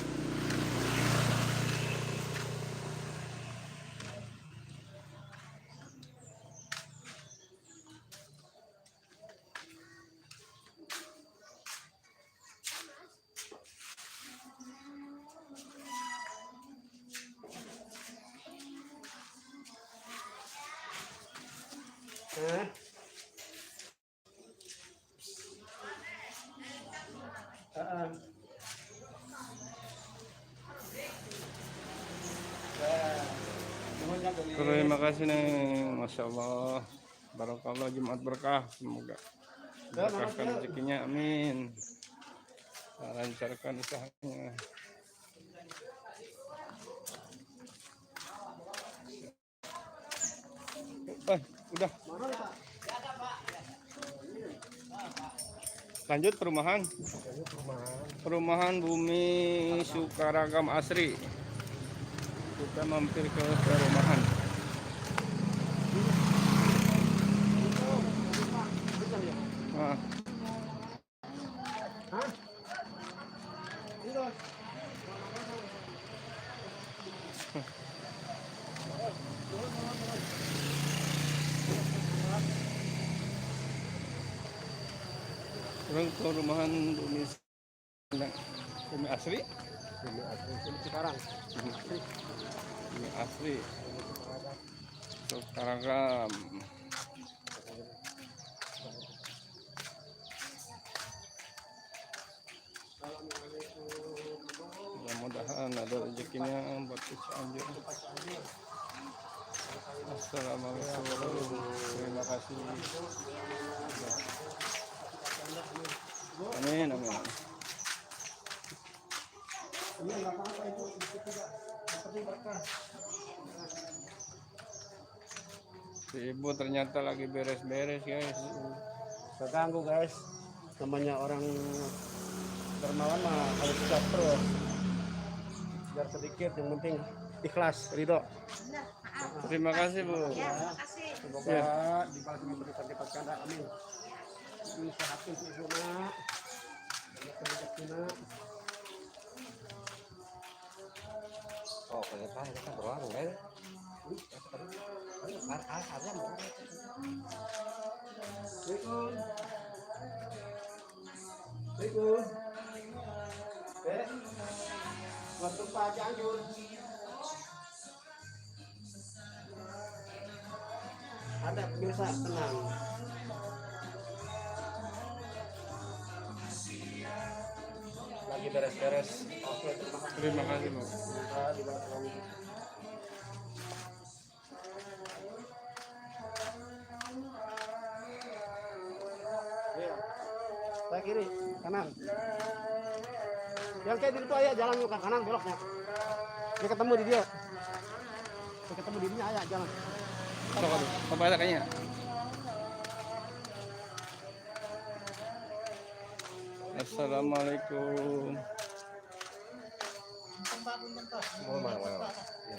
Terima kasih nih, Masya Allah, Barakallah, Jumat berkah, semoga berkahkan rezekinya, amin, lancarkan usahanya. Udah lanjut perumahan Bumi Sukaragam Asri. Kita mampir ke perumahan. Nah. Orang perumahan Bumi Asri. Sekarang Bumi Asri Sukaragam. Mudah-mudahan ada rezekinya buat Cianjur. Assalamualaikum. Terima kasih. Amin, amin. Si ibu ternyata lagi beres-beres guys. terganggu guys, namanya orang dermawan mah harus siap terus biar sedikit, yang penting ikhlas, ridho. Terima kasih Bu. Semoga dibalas dengan berlipat lipat ganda, amin. Disehatin si ibu nak, banyak rezeki nak. Oh, ternyata kita beruang kan? Asarnya mau. Assalamualaikum. Waktu Pak Cianjur. Ada pemirsa, tenang. Lagi beres-beres. Oke, Terima kasih Bu. semoga dibalas lagi. Iya. Saya kiri, kanan. Yang kayak di situ ayah jalan ke kanan beloknya. Dia ketemu di dia. Dia ketemu dirinya ayah jalan. Apa ada kayaknya? Assalamualaikum.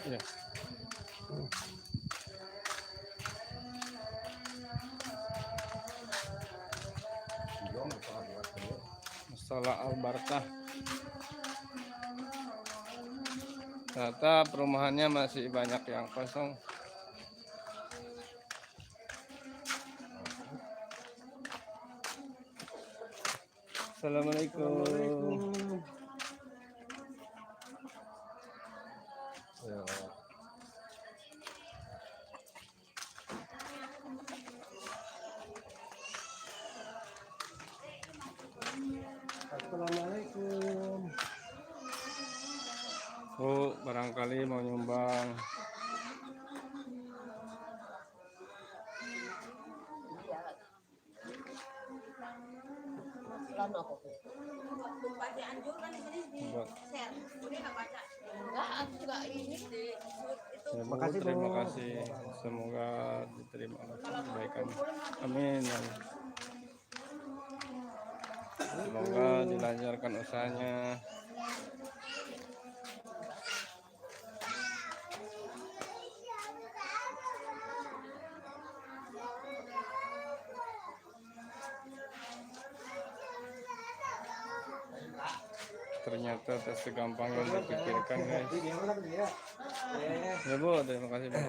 Ya. Masalah al-barakah. Ternyata perumahannya masih banyak yang kosong. Assalamualaikum. Ya. Assalamualaikum. Bu, barangkali mau nyumbang. Buat. Ya, Bu, Makasih, Bu. terima kasih. Semoga diterima Allah kebaikan. Amin. Semoga dilancarkan usahanya. Ternyata tak segampang yang dipikirkan, guys. Ya Bu, terima kasih Bu.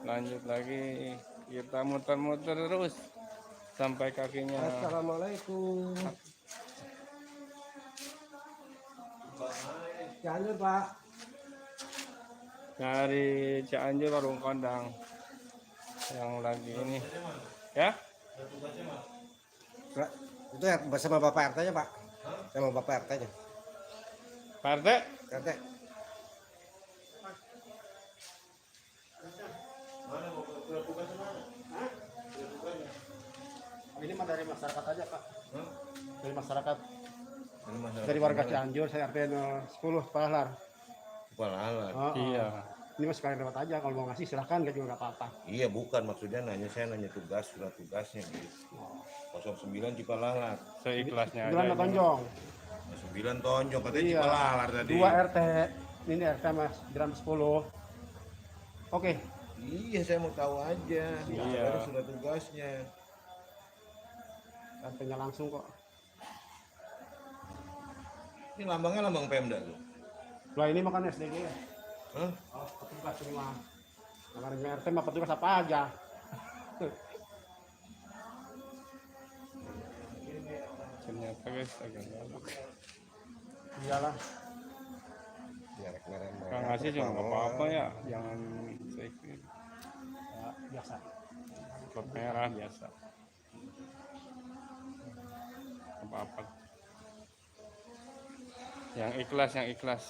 Lanjut lagi, kita muter-muter terus sampai kakinya. Assalamualaikum. Cianjur, Pak. Dari Cianjur Warung Kondang yang lagi ini, ya? Pak, itu ya bersama Bapak RT-nya, Pak. Sama Bapak RT-nya. Pak RT? RT. Ini mah dari masyarakat aja Pak. Dari masyarakat. Dari warga Cianjur, saya RT 10 Palahlar. Palahlar. Oh, Iya. Ini mah sekalian lewat aja, kalau mau ngasih silahkan, gak juga nggak apa-apa. Iya bukan maksudnya saya nanya tugas surat tugasnya gitu. 09 Cipalahlar. Seikhlasnya Bulan aja. Tonjong. 9 Tonjong katanya Iya. Cipalahlar tadi. 2 RT. Ini RT Mas, Gram 10. Oke. Iya saya mau tahu aja. Iya. Ada surat tugasnya. RT-nya langsung kok. Ini lambangnya lambang Pemda tuh. Lah ini makan SDG ya. Hah? Oh, petugas semua. Kemarin RT mah petugas apa aja. Ternyata guys agak galak. Iyalah. Merek-merek. Kang ngasih juga nggak apa-apa ya, jangan seikhlas. Ya, biasa. Klub merah biasa. Apa-apa. Yang ikhlas, yang ikhlas.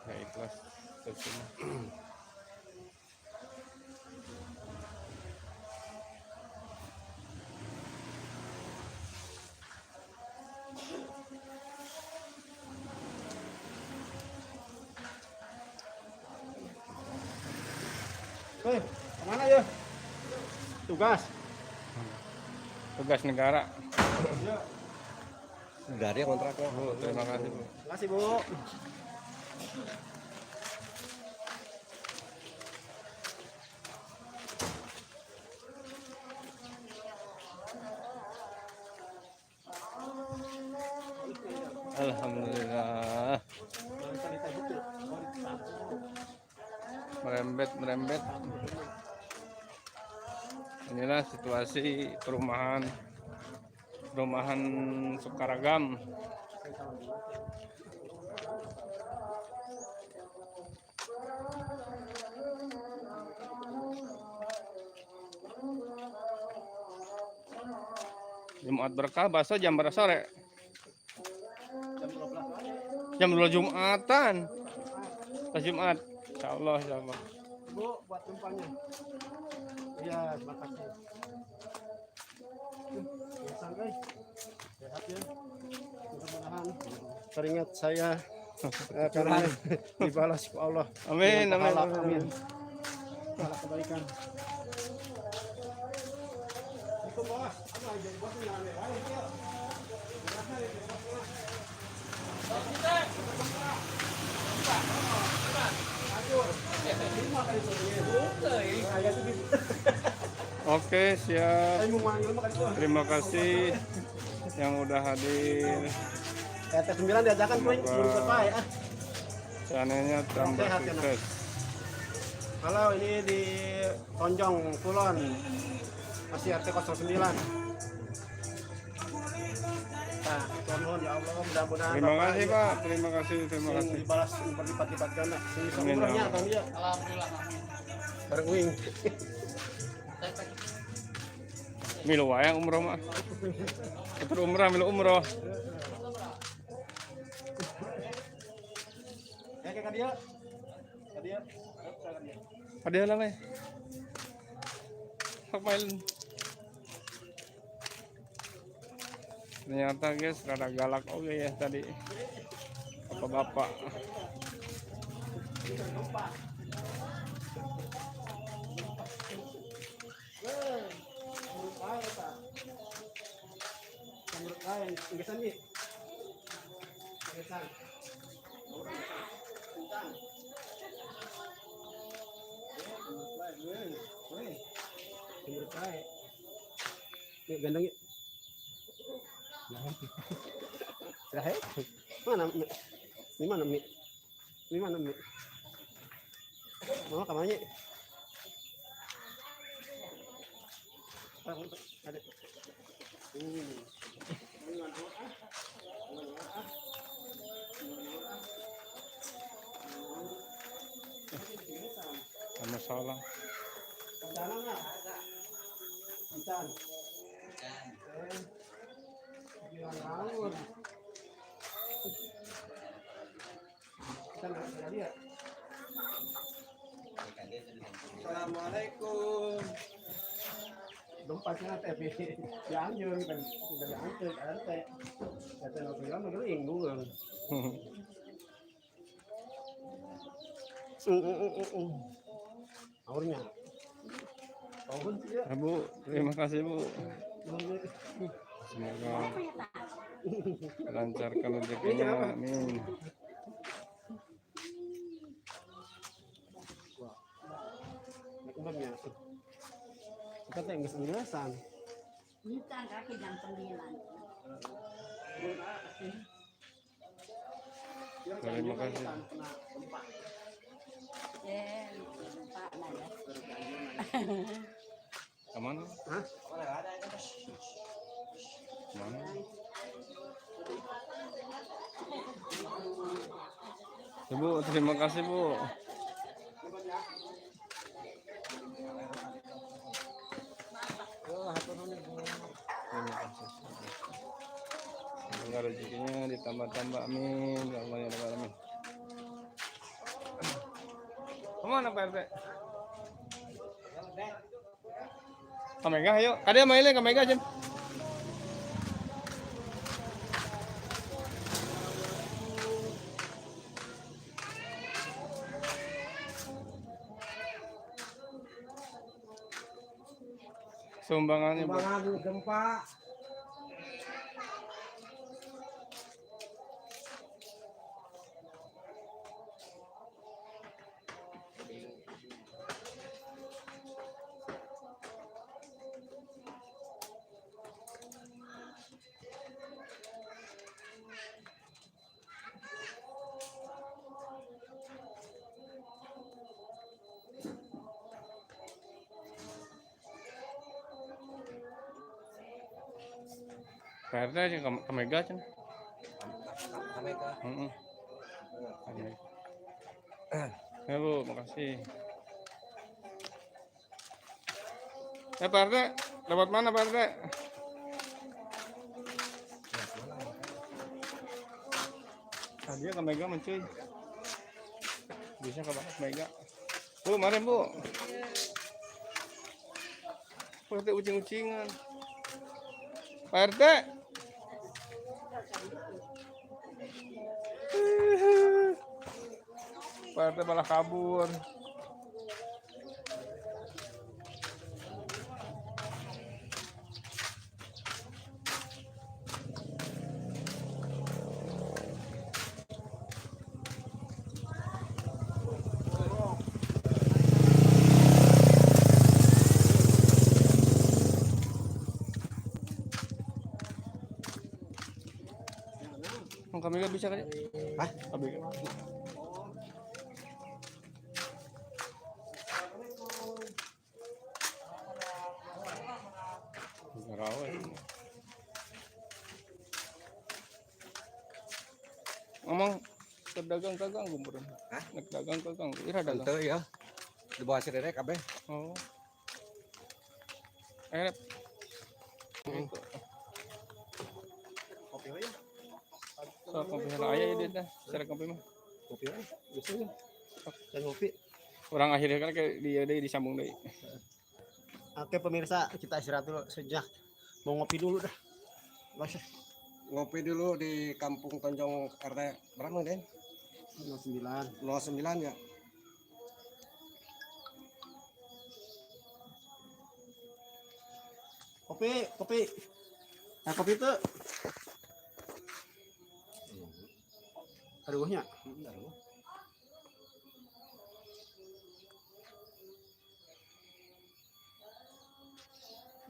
Yang ikhlas. Tercuma. Woi, kemana ya? Tugas. Tugas negara. Dari kontraknya. Bu, terima kasih Bu. Terima kasih, Bu. Alhamdulillah. Merembet. Inilah situasi perumahan Sukaragam. Jumat berkah bakso jam berapa sore? Jam 12 Jumatan. Pas Jumat. Insyaallah. Bu, buat tumpangnya. Iya, terima kasih. Biasa guys. Sehat ya. Mudah-mudahan teringat saya karena dibalas ke Allah. Amin, Dengan pahala, amin. amin. Pahala kebaikan. Itu bos, apa aja bos nyala aja ya. Oke, siap. Terima kasih yang udah hadir. RT 9 diajakan belum selesai. channelnya tambah Sehat ya, Nak? sukses. Halo, ini di Tonjong Kulon, masih RT 09. Nah, tuan nuhun ya Allah, mudah-mudahan Terima Bapak kasih ini Pak, terima kasih. yang dibalas berlipat-lipat ganda. Ini Amin, ya umurnya Allah. tahun dia Alhamdulillah. bareng wing. Milu wae umroh mah. Puter umrah, milu umroh. Kayak dia. Dia. Hadiah lah weh. Hak main. Ternyata guys rada galak oke ya tadi. Bapak-bapak. Menurut saya, inggesan Ji. Inggesan. Menurut saya. Yuk, gendong yuk. Sudah ya? Mana Mi? Ini mana Mi? Ini mana Mi? Mama kamarnya? Ada. Ada masalah. Jalan nggak? Encan. Bilang ngawur. Kita nggak ada dia. Assalamualaikum. Dompetnya tapi diambil kan udah diangkut RT. Kata nak bilang mengering dulu. Aurnya. Tahun dia. Bu, terima kasih Bu. Semoga lancarkan rezekinya. Amin. Umpamanya. Kata yang kesenggasan. Bukan kaki jam 9. Terima kasih. Pak Naya. Kemana? Hah? Kemana? Ibu, terima kasih Bu. Terima kasih. Semoga rezekinya ditambah-tambah, amin. Ya Allah ya Rabbal alamin. Kemana Pak RT? Kamega, ayo. Kada maile kamega jen. Sumbangannya Bu. Sumbangan gempa. Pak RT aja kamega jen. Kamega. Heeh. Ya Bu, makasih. Pak RT, lewat mana Pak RT? Tadi ke Mega mencuy. Bisa ke Mega. Bu, mari Bu. Pak RT ucing-ucingan. Pak RT. Pak RT malah kabur. Kami nggak bisa kan? Hah? Kami nggak. Emang pedagang kaganggu bro. Hah? Dagang kaganggu. Ira dagang. Ente ya. Di bawah sirere kabeh. Oh. Rep. Kopi we. So kopi aya ya dia teh. Cara kopi mah. Kopi we. Bisa ya. Dan kopi. Orang akhirnya kan kayak dia deui disambung deui. Oke pemirsa, kita istirahat dulu sejak. Mau ngopi dulu dah. Mas, Ngopi dulu di Kampung Tonjong RT berapa Den? 09. 09 ya. Kopi. Nah, kopi itu aduhnya.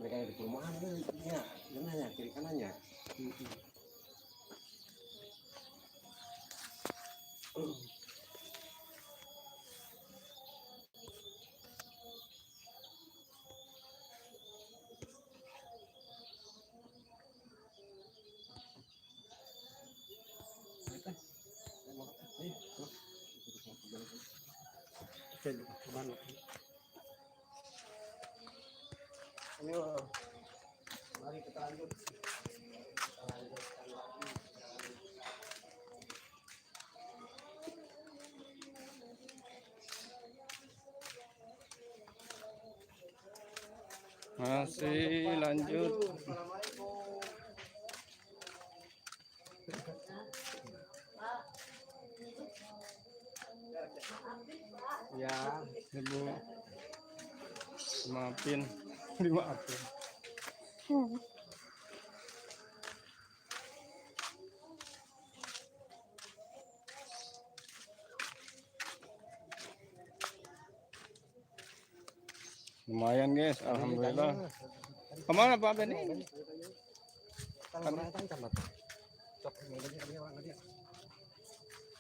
Mereka di perumahan ya, gimana kiri kanannya. Oke, kemana? Ayo, mari kita lanjut. Masih lanjut. Ya, Ibu maafin, dimaafin. Lumayan guys, alhamdulillah. Kemana Pak Beni?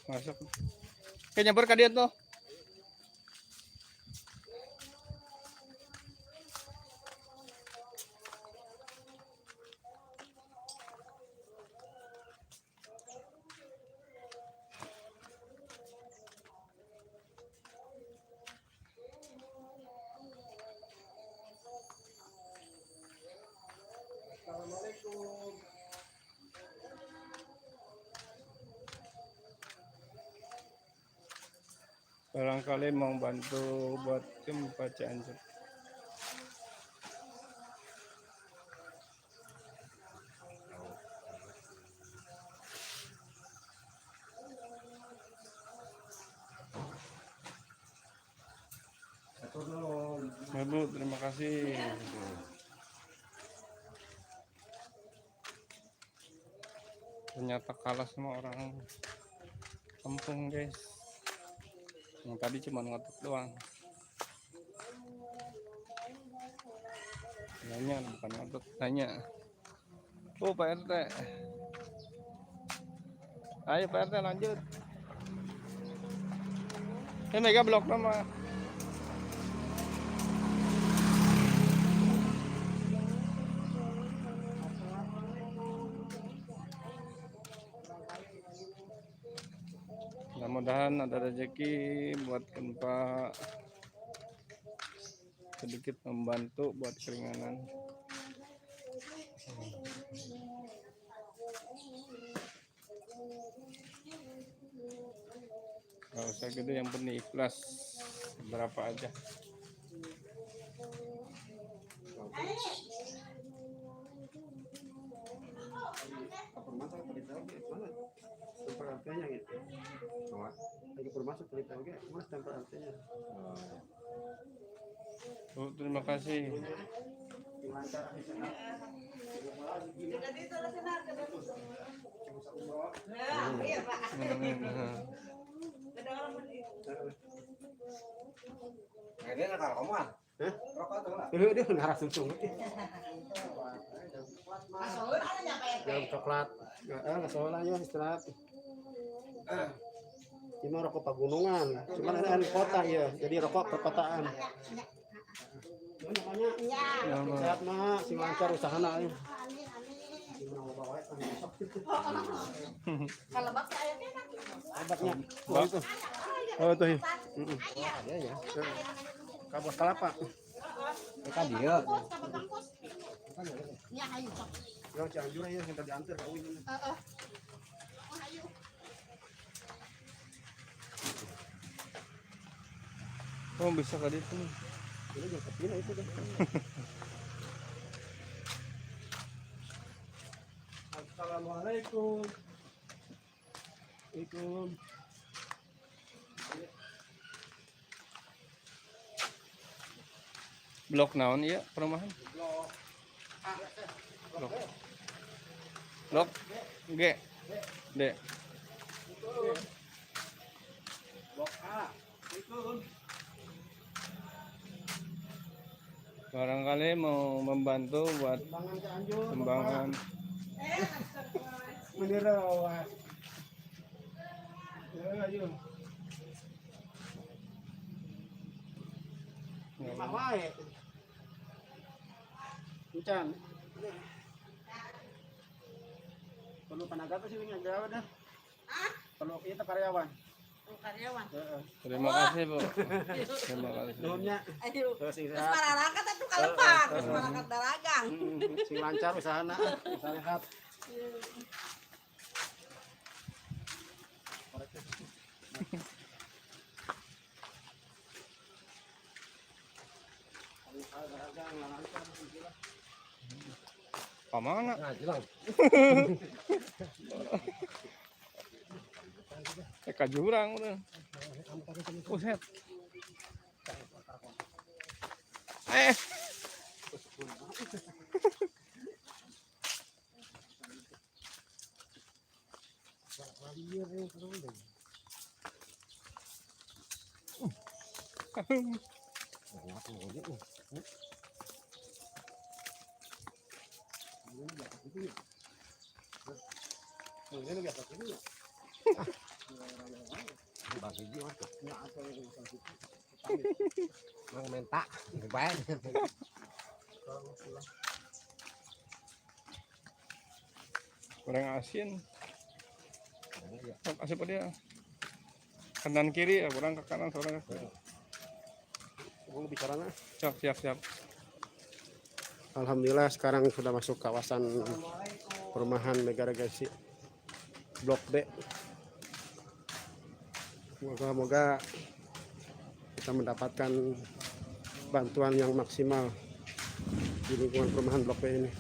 Masuk. Kayak nyamper ke dia tuh. Barangkali mau bantu buat gempa Cianjur. Bu, terima kasih. Ternyata kalah semua orang kampung guys. Yang tadi cuma ngotot doang. Nanya bukan ngotot, nanya. Oh Pak RT. Ayo Pak RT lanjut. Mega blok nama. Mudah-mudahan ada rezeki buat gempa sedikit membantu buat keringanan. Gak usah gitu, yang penting ikhlas berapa aja. Stempel gitu. Lagi bermasuk pelita oke, mana stempel artinya? Oh, terima kasih. Ini nakal kamu ah? Rokok tuh lah. Dia ngarah susu. Jam coklat. Nggak soalnya istirahat. Ini rokok pegunungan. Cuman ada di kota ya, jadi rokok perkotaan. Makanya sehat mak, si lancar usaha nak. Gimana mau bawa kan besok. Kalau bak saya kan Obatnya. Bak. Itu. Oh tuh. Ada ya. Kabus kelapa. Mereka dia. ya ayo. Ya Cianjur ya minta diantar kawin. Heeh. Ayo. Oh bisa ke itu. Ini juga kepina itu deh. Assalamualaikum. Waalaikumsalam. Blok naon iya perumahan? Blok. Blok G. D. Blok A. Itu. Barangkali mau membantu buat Kembangan Cianjur. kembangan. Menerawat. Ya, ayo. Mah wae. Encan. Perlu tenaga tuh sih punya jawab dah. Perlu itu karyawan. Karyawan. Heeh. Terima kasih Bu. Terima kasih. Nuhunnya. Ayo. Terus sing Terus sehat. mararakat itu kalepan, terus mararakat daragang. Sing lancar usahana, usaha sehat. Kemana? Nah, hilang. Ke jurang udah. Buset. Ini biasa ini. Bagi dia. Mang menta, baik. Goreng asin. Asin apa dia? Kanan kiri ya, kurang ke kanan, kurang ke kiri. Mau bicaranya. Siap, siap, siap. Alhamdulillah sekarang sudah masuk kawasan perumahan Mega Regency Blok B. Moga-moga kita mendapatkan bantuan yang maksimal di lingkungan perumahan Blok B ini.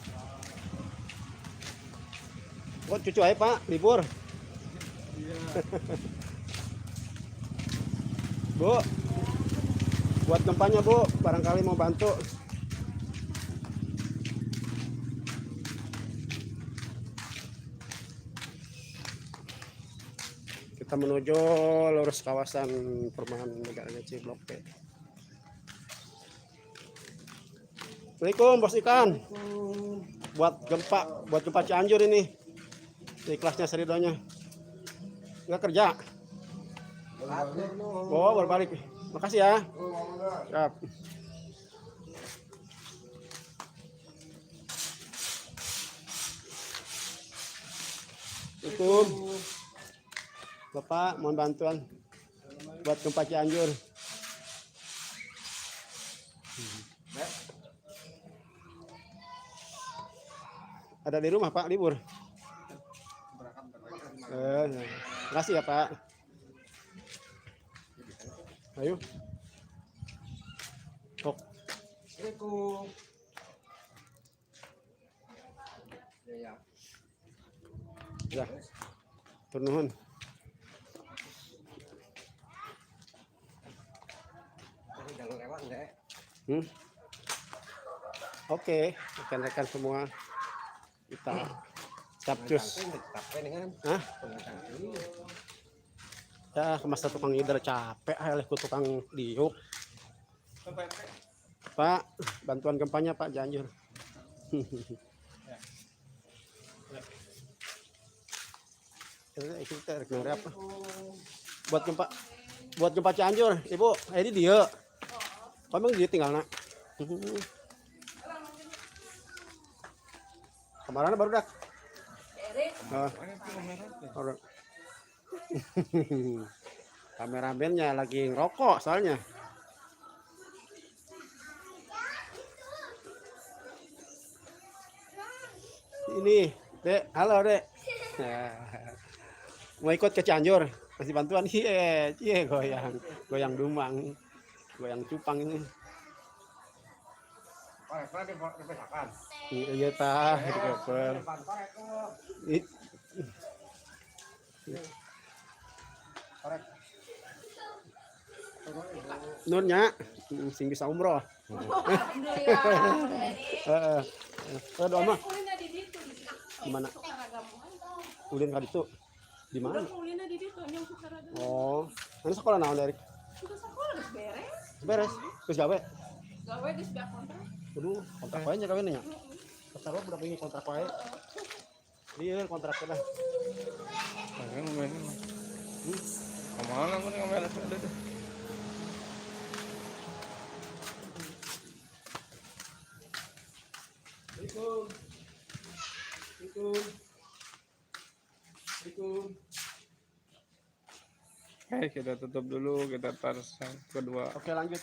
Oh cucu aja Pak, libur. Bu, buat gempanya Bu, barangkali mau bantu. Kita menuju lurus kawasan perumahan Mega Regency Blok B. Assalamualaikum Bos Ikan. Buat gempa Cianjur ini. Ikhlasnya seridonya. Nggak kerja. Oh, berbalik. Makasih ya. Siap. Assalamualaikum. Bapak, mohon bantuan buat gempa Cianjur. Ada di rumah Pak, libur. Makasih ya Pak. Ayo. Tok. Assalamualaikum. Ya. Turnuhun. Jangan lewat deh. Oke, rekan-rekan semua kita capcus. Capek dengan Hah? Ya, masa tukang ider capek, ayo ku tukang diuk. Pak, bantuan gempanya Pak Cianjur. Kita apa? Buat gempa Cianjur, Ibu. Ini dia. Kamu dia tinggal nak. Kemarin baru dak. Oh. Orang. Kameramennya lagi ngerokok soalnya. Ini, Dek. Halo, Dek. Mau ikut ke Cianjur? Kasih bantuan? Iya, goyang. Goyang dumang. Goyang cupang ini. Iya, tah. Nunnya, sing bisa umroh. Heeh. Doa mah. Di mana? Ulin ka ditu. Di mana? Oh, anu sekolah naon Erik? Beres. Geus gawe. Gawe geus gak kontrak. Aduh, kontrak wae nya kawin nya. Sarua budak ini kontrak wae. Iya, kontrak lah. Kan main. Kemana aku nih kamera ada tuh. Oke, kita tutup dulu, kita tar yang kedua. Oke, lanjut.